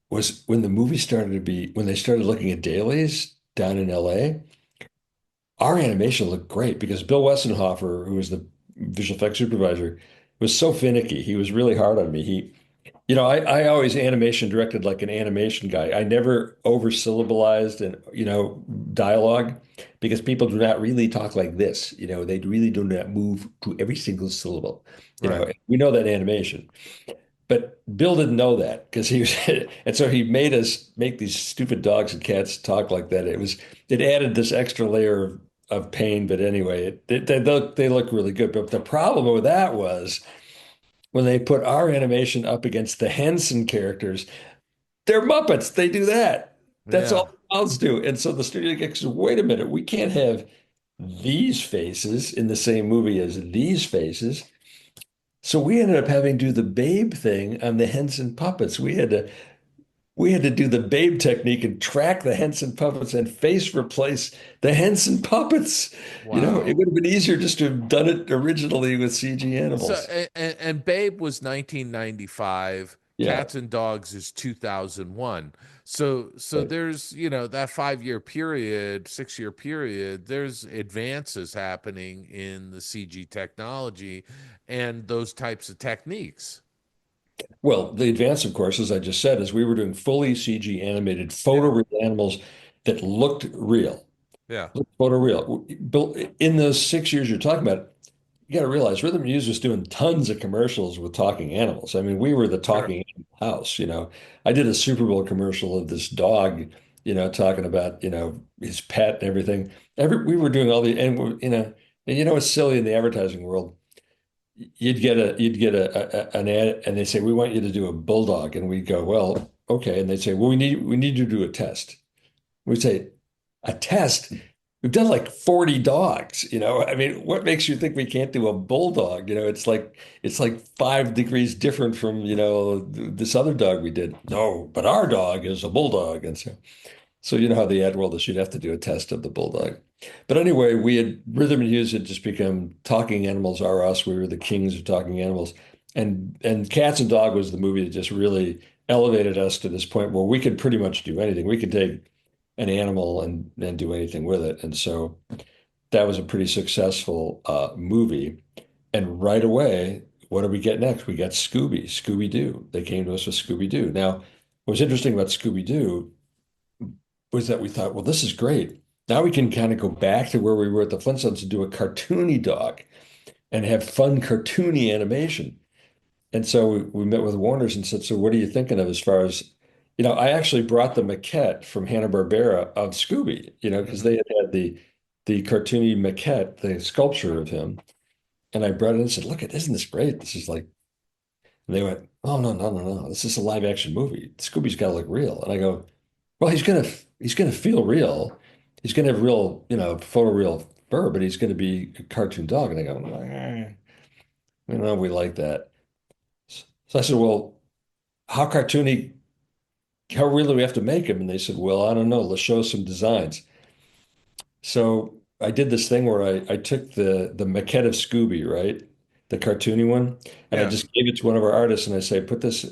was when they started looking at dailies down in LA, our animation looked great because Bill Wessenhofer, who was the visual effects supervisor, was so finicky. He was really hard on me. I always animation directed like an animation guy. I never over syllabalized and, dialogue because people do not really talk like this. They really do not move to every single syllable. Right. We know that in animation. But Bill didn't know that because he was, and so he made us make these stupid dogs and cats talk like that. It added this extra layer of pain. But anyway, they look really good. But the problem with that was when they put our animation up against the Henson characters, they're Muppets. They do that. That's Yeah. all mouths do. And so the studio gets, wait a minute, we can't have these faces in the same movie as these faces. So we ended up having to do the Babe thing on the Henson puppets. We had to do the Babe technique and track the Henson puppets and face replace the Henson puppets. It Wow. would have been easier just to have done it originally with CG So animals. and Babe was 1995. Yeah. Cats and Dogs is 2001. So Right. there's, that 5-year period, 6-year period, there's advances happening in the CG technology and those types of techniques. Well, the advance, of course, as I just said, is we were doing fully CG animated Yeah. photoreal animals that looked real, Yeah. looked photoreal. Bill, in those 6 years you're talking about, you got to realize Rhythm News was doing tons of commercials with talking animals. I mean, we were the Sure. talking animal house. I did a Super Bowl commercial of this dog, talking about, his pet and everything. We were doing all the, and it's silly in the advertising world. You'd get an ad and they say, we want you to do a bulldog. And we go, well, okay. And they say, well, we need you to do a test. We say, a test? We've done like 40 dogs. I mean, what makes you think we can't do a bulldog? It's like 5 degrees different from, this other dog we did. No, but our dog is a bulldog. And so you know how the ad world is, you'd have to do a test of the bulldog. But anyway, Rhythm and Hues had just become talking animals are us. We were the kings of talking animals. And Cats and Dog was the movie that just really elevated us to this point where we could pretty much do anything. We could take an animal and do anything with it. And so that was a pretty successful movie. And right away, what do we get next? We got Scooby-Doo. They came to us with Scooby-Doo. Now, what was interesting about Scooby-Doo was that we thought, well, this is great. Now we can kind of go back to where we were at the Flintstones and do a cartoony dog and have fun cartoony animation. And so we met with Warner's and said, so what are you thinking of as far as, I actually brought the maquette from Hanna-Barbera of Scooby, because Mhm. they had the cartoony maquette, the sculpture of him. And I brought it and said, look, isn't this great? This is like, and they went, oh, no, no, no, no. This is a live action movie. Scooby's got to look real. And I go, well, he's gonna feel real. He's gonna have real, photoreal fur, but he's gonna be a cartoon dog. And I go, we like that. So I said, well, how cartoony, how real do we have to make him? And they said, well, I don't know. Let's show some designs. So I did this thing where I took the maquette of Scooby, right? the cartoony one, and I Yeah. just gave it to one of our artists, and I say, put this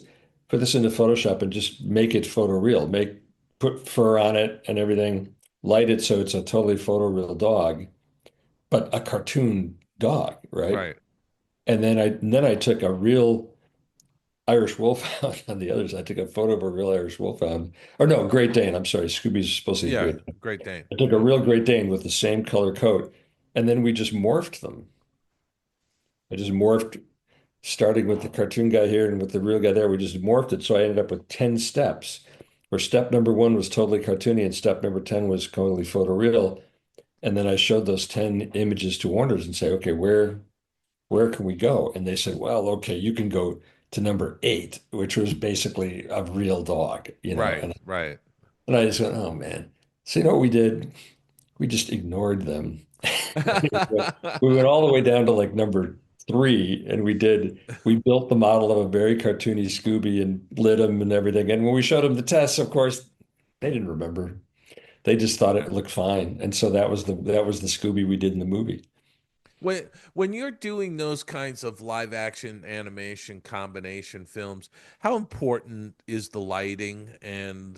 into Photoshop and just make it photoreal. Put fur on it and everything, light it so it's a totally photoreal dog, but a cartoon dog, right? Right. And then I took a real Irish Wolfhound on the others. I took a photo of a real Irish Wolfhound, or no, Great Dane. I'm sorry, Scooby's supposed to be Yeah. Great Dane. Great Dane. I took a real Great Dane with the same color coat, and then we just morphed them. I just morphed, starting with the cartoon guy here and with the real guy there. We just morphed it, so I ended up with 10 steps, where step number one was totally cartoony, and step number 10 was totally photoreal. And then I showed those 10 images to Warner's and say, okay, where can we go? And they said, well, okay, you can go to number 8, which was basically a real dog, Right. And Right. and I just went, oh man. So you know what we did? We just ignored them. We went all the way down to like number 3, and we built the model of a very cartoony Scooby and lit him and everything. And when we showed them the tests, of course, they didn't remember. They just thought it looked fine. And so that was the Scooby we did in the movie. When you're doing those kinds of live action animation combination films, how important is the lighting and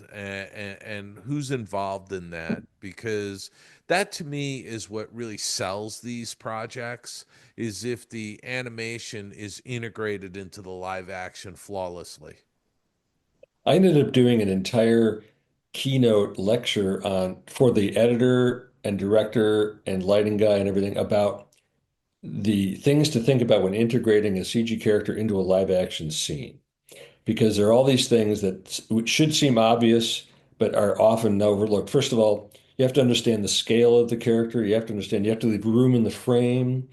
who's involved in that? Because that to me is what really sells these projects, is if the animation is integrated into the live action flawlessly. I ended up doing an entire keynote lecture on for the editor and director and lighting guy and everything about the things to think about when integrating a CG character into a live action scene, because there are all these things that should seem obvious but are often overlooked. First of all, you have to understand the scale of the character. You have to leave room in the frame.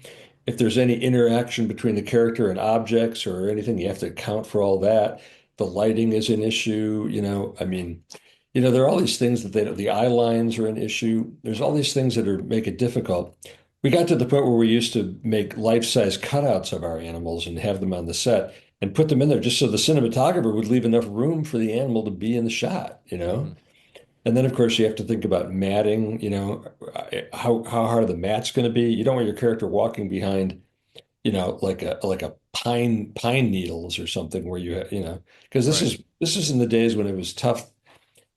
If there's any interaction between the character and objects or anything, you have to account for all that. The lighting is an issue, I mean, there are all these things the eye lines are an issue. There's all these things that make it difficult. We got to the point where we used to make life-size cutouts of our animals and have them on the set and put them in there just so the cinematographer would leave enough room for the animal to be in the shot. Hmm. And then, of course, you have to think about matting, how hard are the mats going to be? You don't want your character walking behind, like a pine needles or something where because this Right. is this is in the days when it was tough.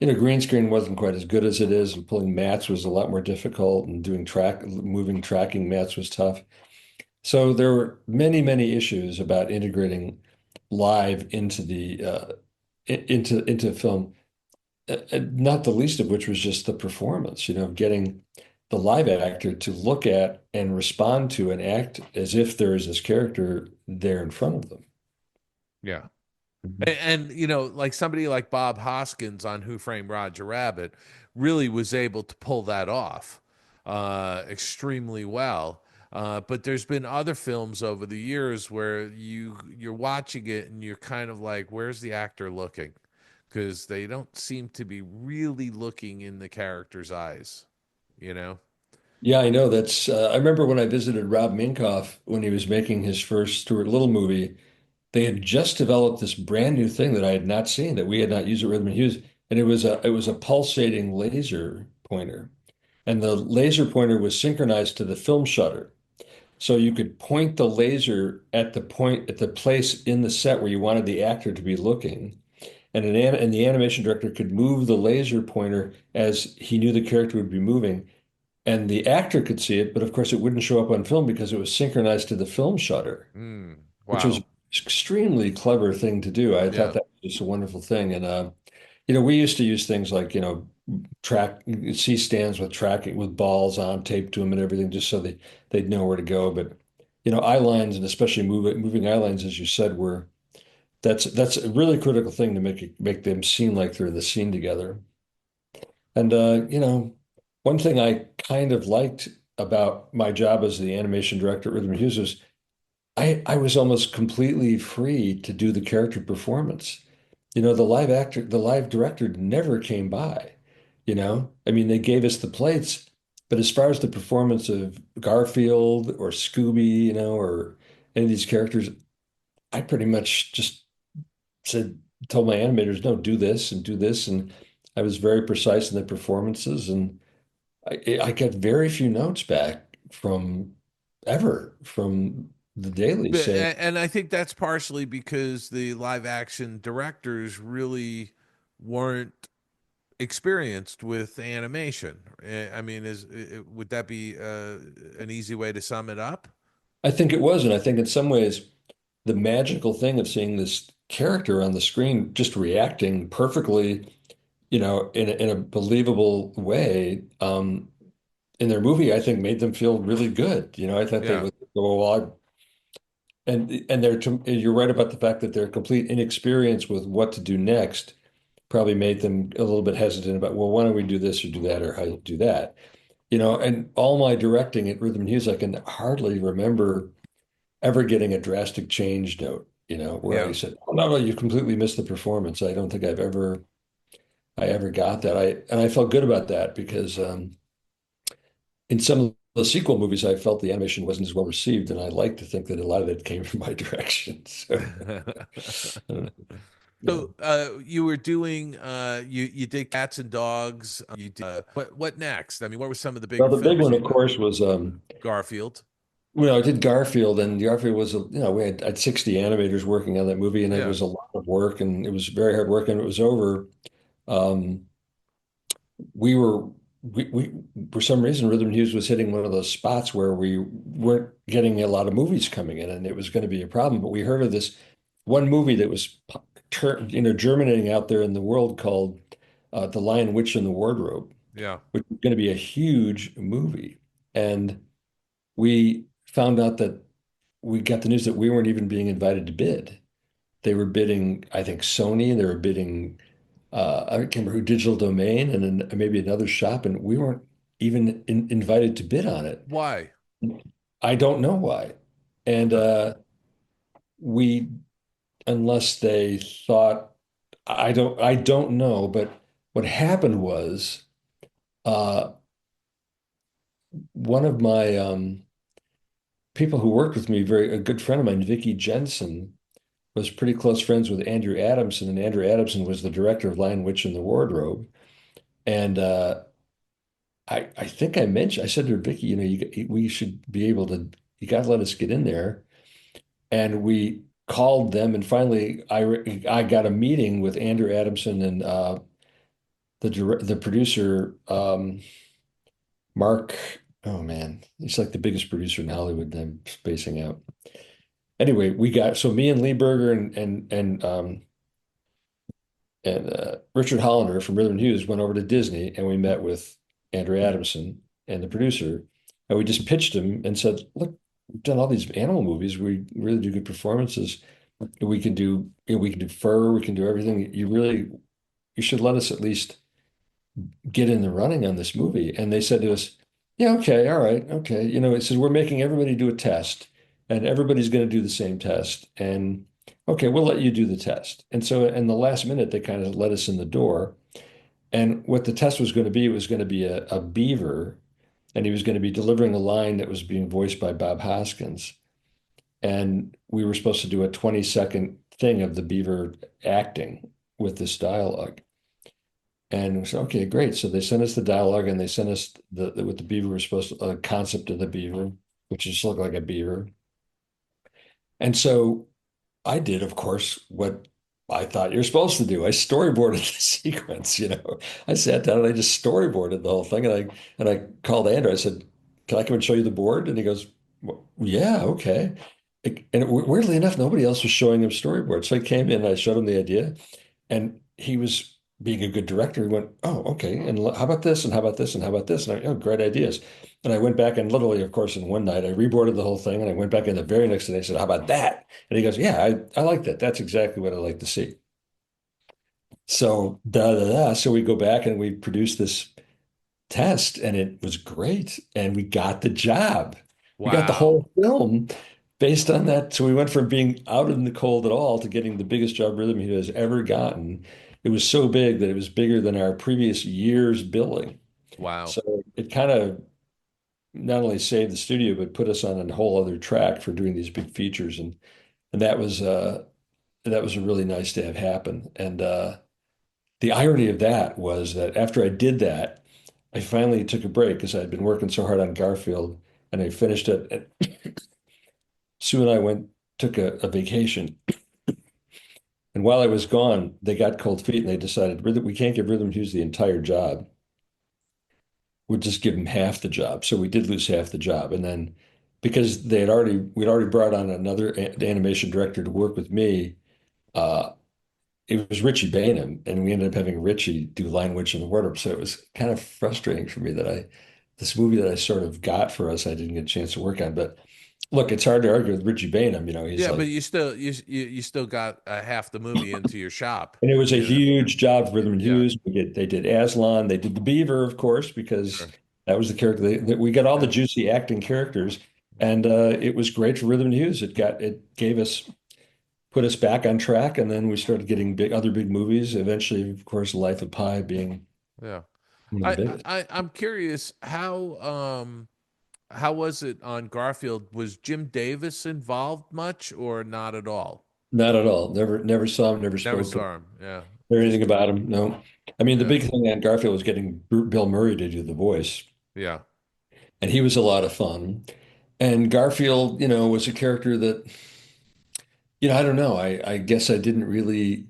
Green screen wasn't quite as good as it is, and pulling mats was a lot more difficult, and moving tracking mats was tough. So there were many, many issues about integrating live into film. Not the least of which was just the performance, getting the live actor to look at and respond to and act as if there is this character there in front of them. Yeah. Mhm. Like somebody like Bob Hoskins on Who Framed Roger Rabbit really was able to pull that off extremely well. But there's been other films over the years where you're watching it and you're kind of like, where's the actor looking? Because they don't seem to be really looking in the character's eyes, you know? Yeah, I know. I remember when I visited Rob Minkoff when he was making his first Stuart Little movie. They had just developed this brand new thing that I had not seen, that we had not used at Rhythm and Hughes, and it was a pulsating laser pointer, and the laser pointer was synchronized to the film shutter, so you could point the laser at the place in the set where you wanted the actor to be looking, and the animation director could move the laser pointer as he knew the character would be moving, and the actor could see it, but of course it wouldn't show up on film because it was synchronized to the film shutter, Mm, which was wow. an extremely clever thing to do. I thought Yeah. that was just a wonderful thing. And we used to use things like, track C stands with tracking with balls on taped to them and everything, just so they'd know where to go. But eye lines, and especially moving eye lines, as you said, were that's a really critical thing to make them seem like they're in the scene together. And one thing I kind of liked about my job as the animation director at Rhythm Hughes was I was almost completely free to do the character performance. The live director never came by. I mean, they gave us the plates, but as far as the performance of Garfield or Scooby, or any of these characters, I pretty much just told my animators, no, do this and do this. And I was very precise in the performances. And I got very few notes back from the dailies saying, And I think that's partially because the live action directors really weren't experienced with animation. I mean, would that be an easy way to sum it up? I think it was, and I think in some ways the magical thing of seeing this character on the screen just reacting perfectly, in a believable way, in their movie, I think made them feel really good. I thought they Yeah. would go, well, and you're right about the fact that their complete inexperience with what to do next probably made them a little bit hesitant about, well, why don't we do this or do that or how you do that? And all my directing at Rhythm and Hues, I can hardly remember ever getting a drastic change note, where I Yeah. said, oh, no, you completely missed the performance. I don't think I ever got that. I felt good about that because in some of the sequel movies, I felt the animation wasn't as well received, and I like to think that a lot of it came from my direction. So, yeah. So you were doing you did Cats and Dogs. You did what next? I mean, what were some of the Well, big the big films one, you of course, was Garfield? I did Garfield, and Garfield was I had 60 animators working on that movie, and it Yeah. was a lot of work, and it was very hard work, and it was over. Um, we were we for some reason Rhythm Hughes was hitting one of those spots where we weren't getting a lot of movies coming in, and it was going to be a problem. But we heard of this one movie that was germinating out there in the world called The Lion, Witch, and the Wardrobe, Yeah. which was going to be a huge movie. And we found out that we got the news that we weren't even being invited to bid. They were bidding, I think, Sony, they were bidding, I can't remember who, Digital Domain, and then maybe another shop, and we weren't even invited to bid on it. Why? I don't know why. And we, unless they thought, I don't know, but what happened was uh, one of my people who worked with me, a good friend of mine, Vicky Jensen, was pretty close friends with Andrew Adamson, and Andrew Adamson was the director of Lion, Witch, and the Wardrobe. And I think I said to her, Vicky, we should be able to, you got to let us get in there. And we called them, and finally I got a meeting with Andrew Adamson and the producer, Mark. Oh man, he's like the biggest producer in Hollywood that I'm spacing out. Anyway, so me and Lee Berger and Richard Hollander from Rhythm and Hughes went over to Disney, and we met with Andrew Adamson and the producer, and we just pitched him and said, "Look, we've done all these animal movies. We really do good performances. We can do fur. We can do everything. You should let us at least get in the running on this movie." And they said to us, "Yeah, okay, all right, okay." It says we're making everybody do a test, and everybody's going to do the same test, and okay, we'll let you do the test. And so in the last minute, they kind of let us in the door. And what the test was going to be, it was going to be a beaver, and he was going to be delivering a line that was being voiced by Bob Hoskins. And we were supposed to do a 20-second thing of the beaver acting with this dialogue. And we said, okay, great. So they sent us the dialogue, and they sent us what the beaver was supposed to, a concept of the beaver, which just looked like a beaver. And so I did, of course, what I thought you're supposed to do. I storyboarded the sequence, I sat down and I just storyboarded the whole thing. And I called Andrew. I said, "Can I come and show you the board?" And he goes, "Well, yeah, okay." And weirdly enough, nobody else was showing him storyboards. So I came in and I showed him the idea, and he was being a good director. He went, "Oh, okay. And how about this? And how about this? And how about this?" And oh, great ideas. And I went back and literally, of course, in one night, I reboarded the whole thing, and I went back in the very next day and said, "How about that?" And he goes, "Yeah, I like that. That's exactly what I like to see." So da da da. So we go back and we produce this test, and it was great, and we got the job. We got the Wow. whole film based on that. So we went from being out in the cold at all to getting the biggest job Rhythm he has ever gotten. It was so big that it was bigger than our previous year's billing. Wow. So it kind of not only saved the studio, but put us on a whole other track for doing these big features. And that was a really nice to have happen. And the irony of that was that after I did that, I finally took a break because I'd been working so hard on Garfield, and I finished it. Sue and I took a vacation. And while I was gone, they got cold feet and they decided we can't give Rhythm Hughes the entire job. We'll just give him half the job. So we did lose half the job. And then because we'd already brought on another animation director to work with me, uh, it was Richie Bainham, and we ended up having Richie do Lion Witch and the Wardrobe. So it was kind of frustrating for me that this movie that I sort of got for us, I didn't get a chance to work on. But look, it's hard to argue with Richie Bainham. He's Yeah, like, but you still got half the movie into your shop. and it was a You know? huge job for Rhythm and Yeah, Hughes. They did Aslan, they did the Beaver, of course, because sure. that was the character. We got all the Yeah. juicy acting characters, and it was great for Rhythm and Hughes. It gave us put us back on track, and then we started getting other big movies. Eventually, of course, Life of Pi being Yeah. one of the biggest. I'm curious how was it on Garfield? Was Jim Davis involved much or not at all? Not at all. Never saw him. Never Never spoke to him. saw him. Yeah. Or anything Just about him. No. I mean, the yeah. big thing on Garfield was getting Bill Murray to do the voice, Yeah. and he was a lot of fun. And Garfield, was a character that, I don't know. I guess I didn't really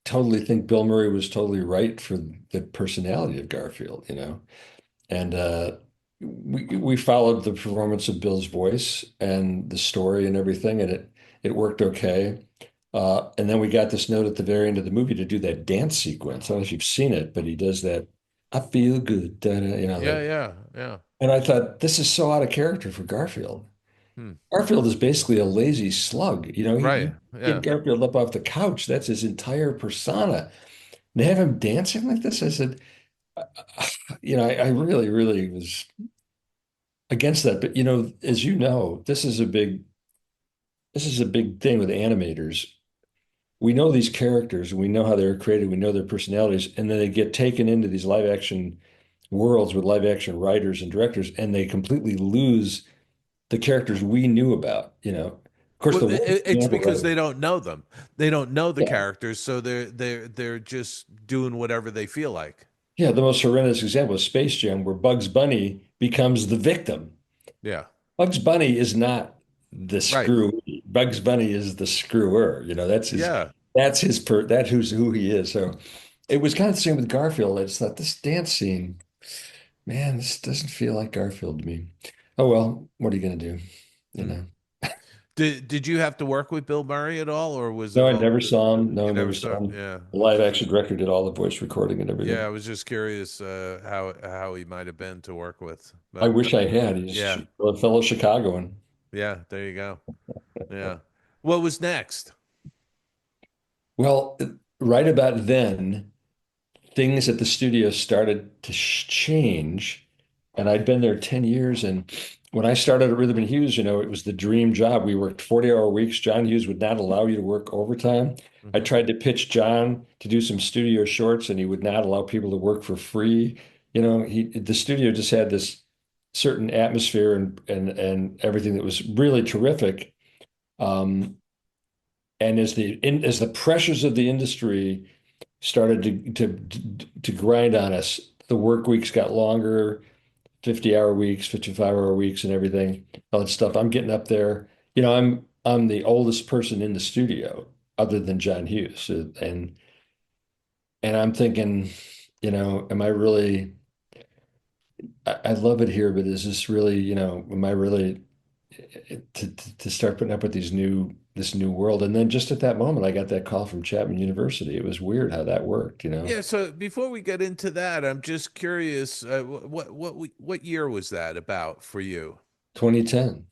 totally think Bill Murray was totally right for the personality of Garfield. And we followed the performance of Bill's voice and the story and everything, and it worked okay. And then we got this note at the very end of the movie to do that dance sequence. I don't know if you've seen it, but he does that. I feel good, Yeah, yeah, yeah. and I thought this is so out of character for Garfield. Hmm. Garfield is basically a lazy slug. Right. You get Yeah. Garfield up off the couch. That's his entire persona. And to have him dancing like this, I said, I really, really was against that. But as you know, this is a big thing with animators. We know these characters, and we know how they're created, we know their personalities, and then they get taken into these live action worlds with live action writers and directors, and they completely lose the characters we knew about. Of course, Well, the worst it's example, because right? they don't know them. They don't know the Yeah, characters, so they're just doing whatever they feel like. yeah. The most horrendous example is Space Jam, where Bugs Bunny becomes the victim. Yeah. Bugs Bunny is not the Right. screw. Bugs Bunny is the screwer. Yeah. That's who he is. So it was kind of the same with Garfield. I just thought this dance scene, man, this doesn't feel like Garfield to me. Oh well, what are you gonna do? You Hmm. know. Did you have to work with Bill Murray at all, or was No, it I all never saw him. No, you I never never saw saw him? him. Yeah. The live action director did all the voice recording and Yeah, everything. I was just curious how he might have been to work with. I But wish I had. He's yeah. a fellow Chicagoan. Yeah, there you go. Yeah. What was next? Well, right about then, things at the studio started to change. And I'd been there 10 years. And when I started at Rhythm and Hughes, it was the dream job. We worked 40-hour weeks. John Hughes would not allow you to work overtime. I Hmm. tried to pitch John to do some studio shorts, and he would not allow people to work for free. The studio just had this certain atmosphere and everything that was really terrific. Um, and as the pressures of the industry started to grind on us, the work weeks got longer, 50-hour weeks, 55-hour weeks, and everything, all that stuff. I'm getting up there. I'm the oldest person in the studio other than John Hughes. And I'm thinking, am I really I love it here, but is this really, am I really to start putting up with this new world? And then just at that moment, I got that call from Chapman University. It was weird how that worked. Yeah, so before we get into that, I'm just curious, what year was that about for you? 2010.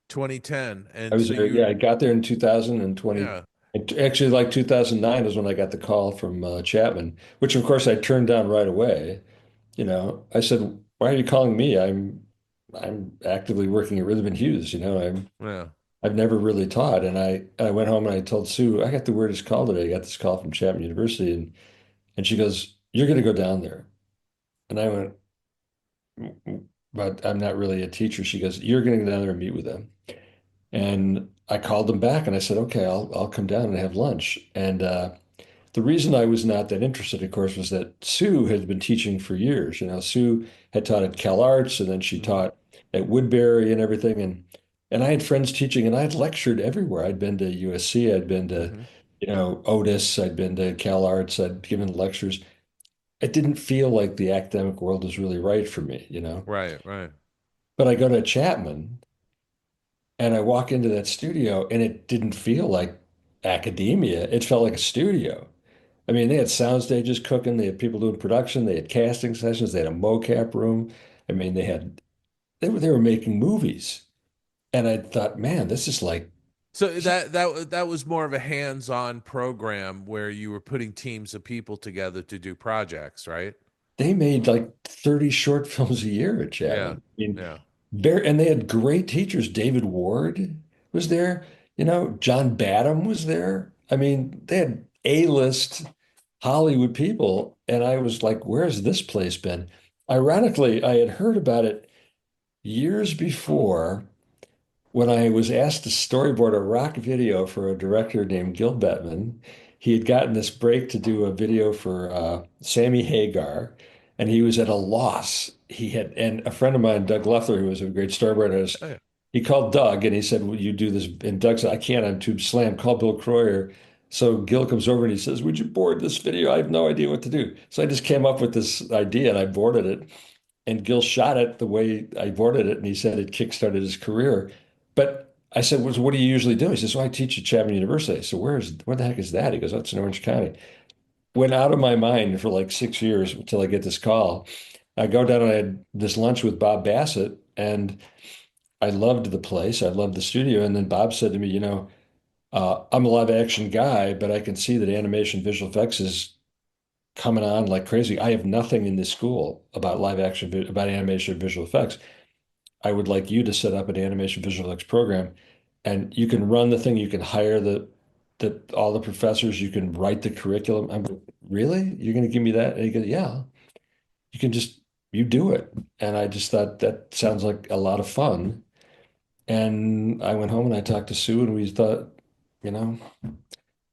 2010. I And was so there, yeah, you I got there in 2020. yeah. Actually, like 2009 is when I got the call from Chapman, which of course I turned down right away. I said, "Why are you calling me? I'm actively working at Rhythm and Hughes. Yeah. I've never really taught." And I went home and I told Sue, "I got the weirdest call today. I got this call from Chapman University," and she goes, "You're going to go down there." And I went, "But I'm not really a teacher." She goes, "You're going to go down there and meet with them." And I called them back and I said, "Okay, I'll come down and have lunch." And the reason I was not that interested, of course, was that Sue had been teaching for years. Sue had taught at Cal Arts, and then she Mhm. taught at Woodbury and everything. And I had friends teaching, and I had lectured everywhere. I'd been to USC, I'd been to, Hmm. Otis, I'd been to Cal Arts, I'd given lectures. It didn't feel like the academic world was really right for me. Right, right. But I go to Chapman and I walk into that studio and it didn't feel like academia. It felt like a studio. I mean, they had sound stages cooking, they had people doing production, they had casting sessions, they had a mocap room. I mean, they were making movies. And I thought, man, this is like So that was more of a hands-on program where you were putting teams of people together to do projects, right? they made like 30 short films a year at Yeah, Chapman. I mean, yeah. and they had great teachers. David Ward was there, John Badham was there. I mean, they had A-list Hollywood people. And I was like, where's this place been? Ironically, I had heard about it years before when I was asked to storyboard a rock video for a director named Gil Bettman. He had gotten this break to do a video for Sammy Hagar, and he was at a loss. And a friend of mine, Doug Leffler, who was a great storyboard artist, Oh, yeah. he called Doug and he said, "Will you do this?" And Doug said, "I can't. I'm too slammed. Call Bill Kroyer." So Gil comes over and he says, "Would you board this video? I have no idea what to do." So I just came up with this idea and I boarded it. And Gil shot it the way I boarded it, and he said it kickstarted his career. But I said, well, what do you usually do? He says, well, I teach at Chapman University. So where the heck is that? He goes, that's in Orange County. Went out of my mind for like 6 years until I get this call. I go down and I had this lunch with Bob Bassett, and I loved the place. I loved the studio. And then Bob said to me, I'm a live action guy, but I can see that animation visual effects is coming on like crazy. I have nothing in this school about live action, about animation visual effects. I would like you to set up an animation visual effects program, and you can run the thing. You can hire the all the professors. You can write the curriculum. I'm like, really? You're going to give me that? And he goes, yeah. You can just you do it. And I just thought that sounds like a lot of fun. And I went home and I talked to Sue, and we thought, you know,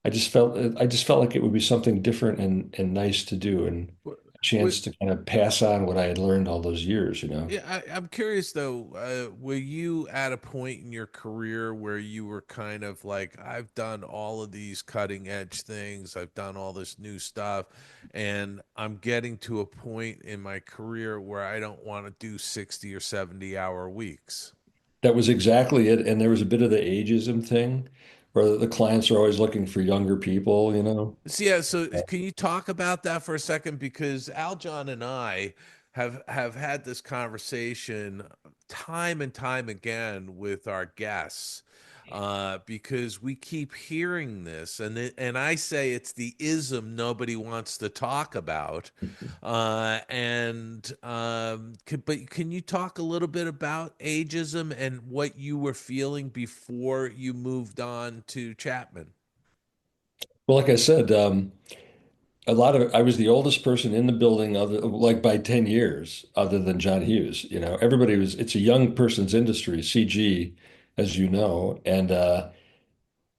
I just felt like it would be something different and nice to do, and Wh- a chance wh- to kind of pass on what I had learned all those years. Yeah, I'm curious though, were you at a point in your career where you were kind of like, I've done all of these cutting edge things, I've done all this new stuff, and I'm getting to a point in my career where I don't want to do 60 or 70-hour weeks? That was exactly it. And there was a bit of the ageism thing where the clients are always looking for younger people. So yeah, so can you talk about that for a second? Because Aljon and I have had this conversation time and time again with our guests, because we keep hearing this, and I say it's the ism nobody wants to talk about. But can you talk a little bit about ageism and what you were feeling before you moved on to Chapman? Well, like I said, I was the oldest person in the building other like by 10 years other than John Hughes. It's a young person's industry, CG, as you know, and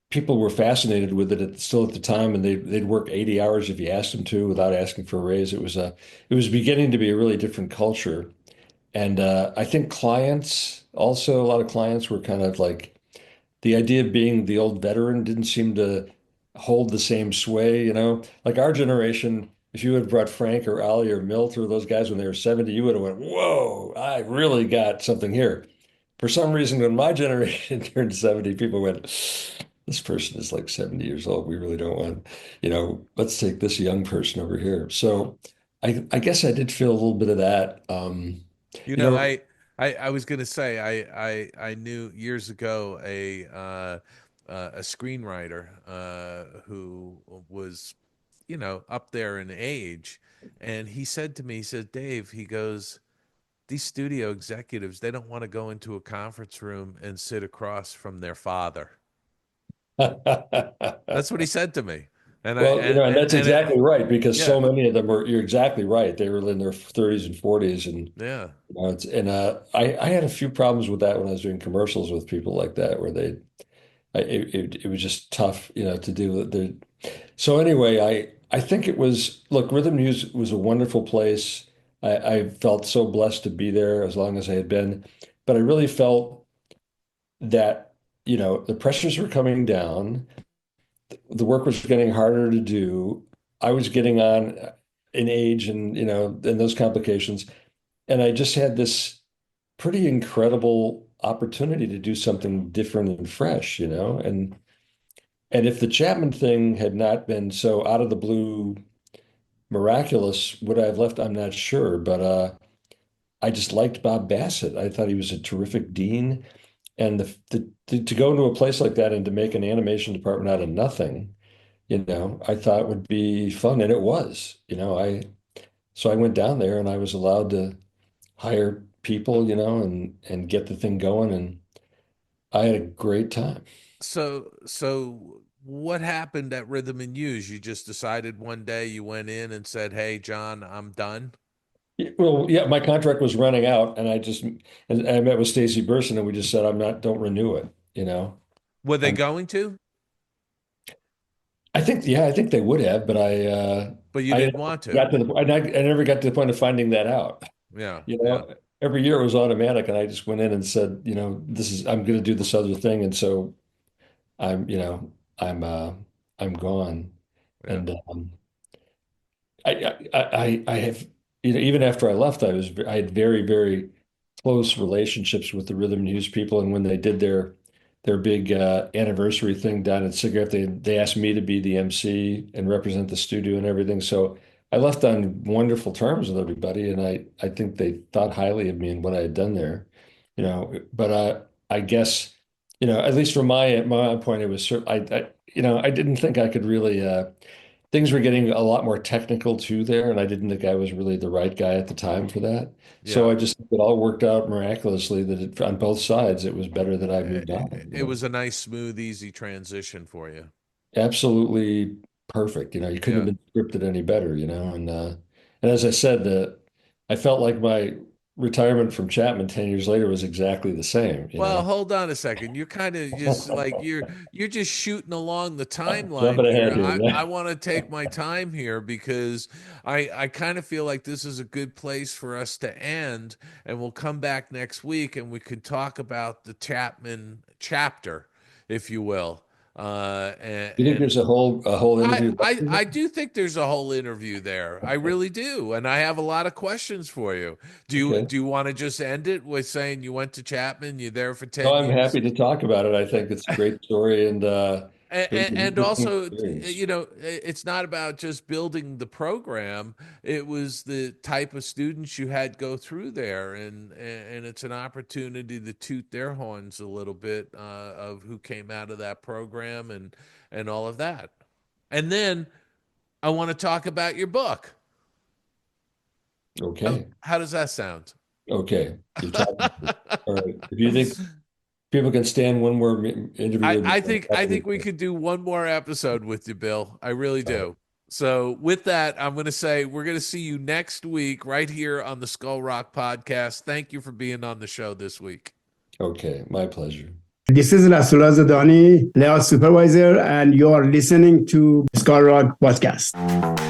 people were fascinated with it still at the time, and they'd work 80 hours if you asked them to without asking for a raise. It was beginning to be a really different culture. And I think clients also, a lot of clients were kind of like the idea of being the old veteran didn't seem to hold the same sway. Like our generation, if you had brought Frank or Ali or Milt or those guys when they were 70, you would have went, whoa, I really got something here. For some reason, when my generation turned 70, people went, this person is like 70 years old. We really don't want, let's take this young person over here. So I guess I did feel a little bit of that. You You know, know, I was gonna say I knew years ago a screenwriter who was, up there in age, and he said to me, he said, Dave, he goes, these studio executives, they don't want to go into a conference room and sit across from their father. That's what he said to me. And I Well, and that's and it, exactly right because yeah, so many of them you're exactly right. They were in their 30s and 40s and yeah. I had a few problems with that when I was doing commercials with people like that where it was just tough, to do. So anyway, I think it was, look, Rhythm News was a wonderful place. I felt so blessed to be there as long as I had been, but I really felt that, the pressures were coming down, the work was getting harder to do. I was getting on in age and, and those complications. And I just had this pretty incredible opportunity to do something different and fresh, and if the Chapman thing had not been so out of the blue miraculous, would I have left? I'm not sure, but I just liked Bob Bassett. I thought he was a terrific dean, and to go into a place like that and to make an animation department out of nothing, I thought would be fun, and it was. So I went down there and I was allowed to hire people, and get the thing going, and I had a great time. So what happened at Rhythm and Use? You just decided one day, you went in and said, "Hey, John, I'm done." Well, yeah, my contract was running out, and I met with Stacy Burson, and we just said, don't renew it. Were they going to? I think they would have, but But you didn't want to. I never got to the point of finding that out. Yeah. Every year it was automatic, and I just went in and said, I'm going to do this other thing, and so I'm, I'm gone, Yeah. and I have, even after I left, I had very, very close relationships with the Rhythm and Hughes people, and when they did their big anniversary thing down at Cigarette, they asked me to be the MC and represent the studio and everything. So I left on wonderful terms with everybody, and I think they thought highly of me and what I had done there, But I guess, at least from my point, it was I didn't think I could really. Things were getting a lot more technical too there, and I didn't think I was really the right guy at the time for that. So Yeah. it all worked out miraculously that on both sides, it was better that I moved on. It was a nice, smooth, easy transition for you. Absolutely perfect. You couldn't have been scripted any better, and as I said, I felt like my retirement from Chapman 10 years later was exactly the same. Well, hold on a second. You're kind of just like you're just shooting along the timeline Jumping here. ahead here, yeah. I want to take my time here because I kind of feel like this is a good place for us to end, and we'll come back next week and we could talk about the Chapman chapter, if you will. You think there's a whole interview? I do think there's a whole interview there. I really do, and I have a lot of questions for you. Do you want to just end it with saying you went to Chapman? You're there for 10 No, I'm years? happy to talk about it. I think it's a great story, and And also, it's not about just building the program. It was the type of students you had go through there, and it's an opportunity to toot their horns a little bit of who came out of that program and all of that. And then I want to talk about your book. Okay. How does that sound? Okay. You're talking. All right. If you think people can stand one more interview, I think we could do one more episode with you, Bill. I really do. So with that, I'm going to say we're going to see you next week right here on the Skull Rock podcast. Thank you for being on the show this week. Okay. My pleasure. This is Rasulullah Zadani, layout supervisor, and you're listening to Skull Rock Podcast.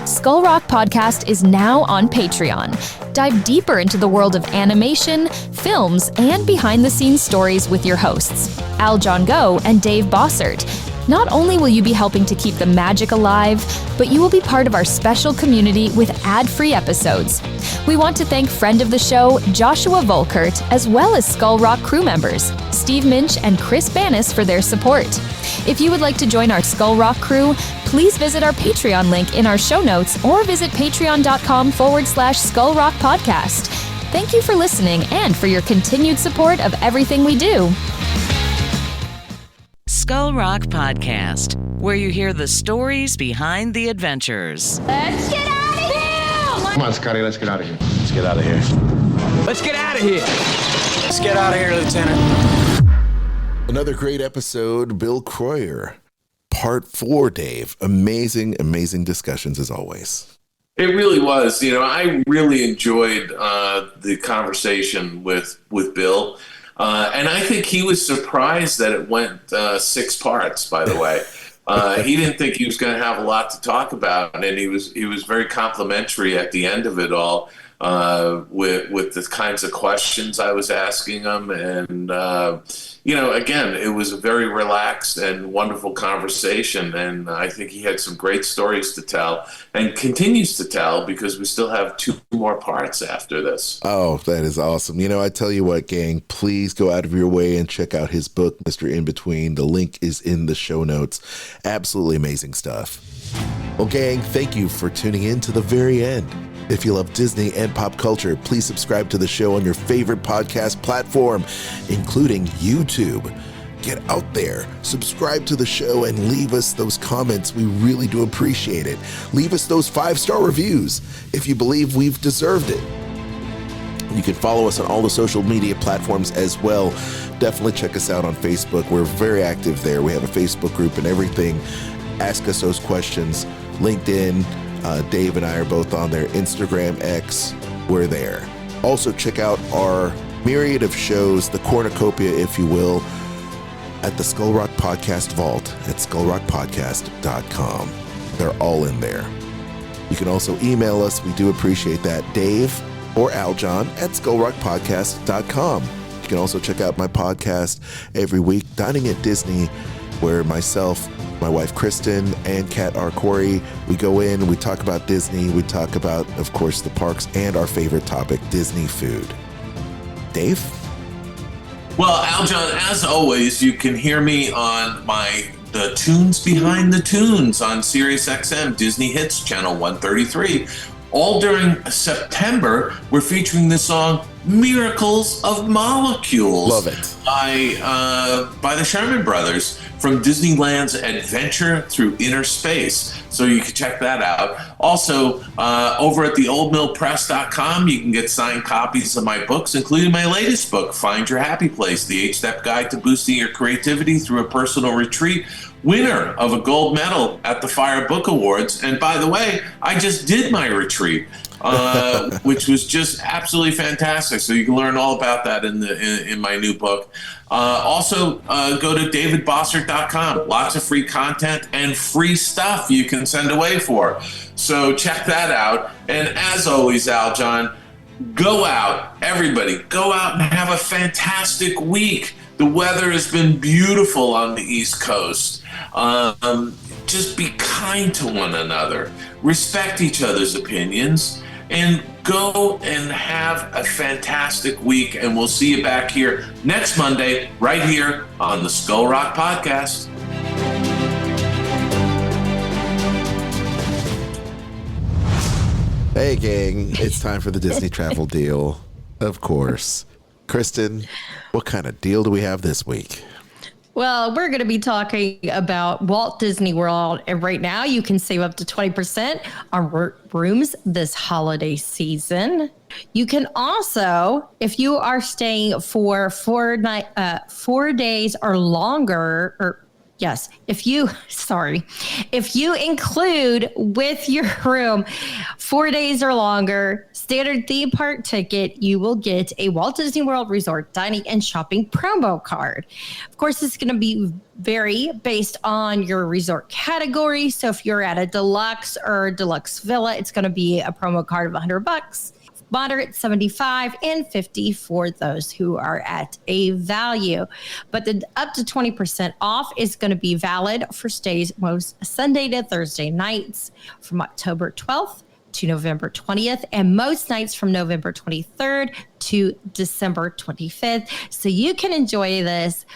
Skull Rock Podcast is now on Patreon. Dive deeper into the world of animation, films, and behind-the-scenes stories with your hosts, Aljon Go and Dave Bossert. Not only will you be helping to keep the magic alive, but you will be part of our special community with ad-free episodes. We want to thank friend of the show, Joshua Volkert, as well as Skull Rock crew members, Steve Minch and Chris Banis, for their support. If you would like to join our Skull Rock crew, please visit our Patreon link in our show notes or visit patreon.com/Skull Rock Podcast. Thank you for listening and for your continued support of everything we do. Skull Rock Podcast, where you hear the stories behind the adventures. Let's get out of here! Come on, Scotty, let's get out of here. Let's get out of here. Let's get out of here! Let's get out of here, Lieutenant. Another great episode, Bill Kroyer. Part 4, Dave. Amazing, amazing discussions as always. It really was. I really enjoyed the conversation with Bill. And I think he was surprised that it went 6 parts, by the way. He didn't think he was going to have a lot to talk about, and he was very complimentary at the end of it all. with the kinds of questions I was asking him. And, again, it was a very relaxed and wonderful conversation. And I think he had some great stories to tell and continues to tell, because we still have 2 more parts after this. Oh, that is awesome. I tell you what, gang, please go out of your way and check out his book, Mr. In Between. The link is in the show notes. Absolutely amazing stuff. Well, gang, thank you for tuning in to the very end. If you love Disney and pop culture, please subscribe to the show on your favorite podcast platform, including YouTube. Get out there, subscribe to the show, and leave us those comments. We really do appreciate it. Leave us those 5-star reviews if you believe we've deserved it. You can follow us on all the social media platforms as well. Definitely check us out on Facebook. We're very active there. We have a Facebook group and everything. Ask us those questions. LinkedIn, Dave and I are both on there. Instagram, X, we're there. Also check out our myriad of shows, the cornucopia, if you will, at the Skull Rock Podcast Vault at skullrockpodcast.com. They're all in there. You can also email us. We do appreciate that. Dave or Aljon at skullrockpodcast.com. You can also check out my podcast every week, Dining at Disney, where myself, my wife Kristen, and Kat Arcori, we go in, we talk about Disney, we talk about, of course, the parks and our favorite topic, Disney food. Dave? Well, Aljon, as always, you can hear me on the Tunes Behind the Tunes on SiriusXM Disney Hits Channel 133. All during September, we're featuring the song Miracles of Molecules. Love it. By the Sherman Brothers from Disneyland's Adventure Through Inner Space. So you can check that out. Also, over at theoldmillpress.com, you can get signed copies of my books, including my latest book, Find Your Happy Place, the 8-Step Guide to Boosting Your Creativity Through a Personal Retreat, winner of a gold medal at the Fire Book Awards. And by the way, I just did my retreat, which was just absolutely fantastic. So you can learn all about that in my new book. Also, go to davidbossert.com. Lots of free content and free stuff you can send away for. So check that out. And as always, Aljon, go out. Everybody, go out and have a fantastic week. The weather has been beautiful on the East Coast. Just be kind to one another. Respect each other's opinions. And go and have a fantastic week. And we'll see you back here next Monday, right here on the Skull Rock Podcast. Hey, gang. It's time for the Disney travel deal. Of course. Kristen, what kind of deal do we have this week? Well, we're going to be talking about Walt Disney World. And right now you can save up to 20% on rooms this holiday season. You can also, if you are staying for 4 days or longer, if you include with your room 4 days or longer standard theme park ticket, you will get a Walt Disney World Resort dining and shopping promo card. Of course, it's going to be vary based on your resort category. So if you're at a deluxe or deluxe villa, it's going to be a promo card of $100. Moderate $75 and $50 for those who are at a value. But the up to 20% off is going to be valid for stays most Sunday to Thursday nights from October 12th to November 20th and most nights from November 23rd to December 25th. So you can enjoy this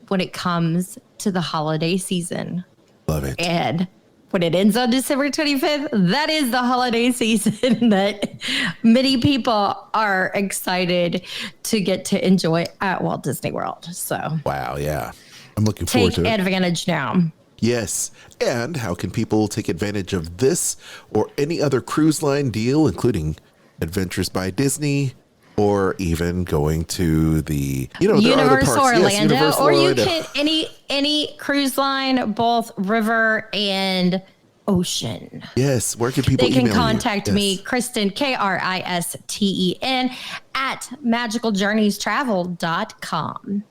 when it comes to the holiday season. Love it. And when it ends on December 25th, that is the holiday season that many people are excited to get to enjoy at Walt Disney World. So, wow, yeah. I'm looking forward to it. Take advantage now. Yes. And how can people take advantage of this or any other cruise line deal, including Adventures by Disney, or even going to the, Universal Orlando, yes, Universal or Orlando. You can any cruise line, both river and ocean. Yes. Where can people They can email contact you? me, Yes. Kristen, Kristen, at magicaljourneystravel.com.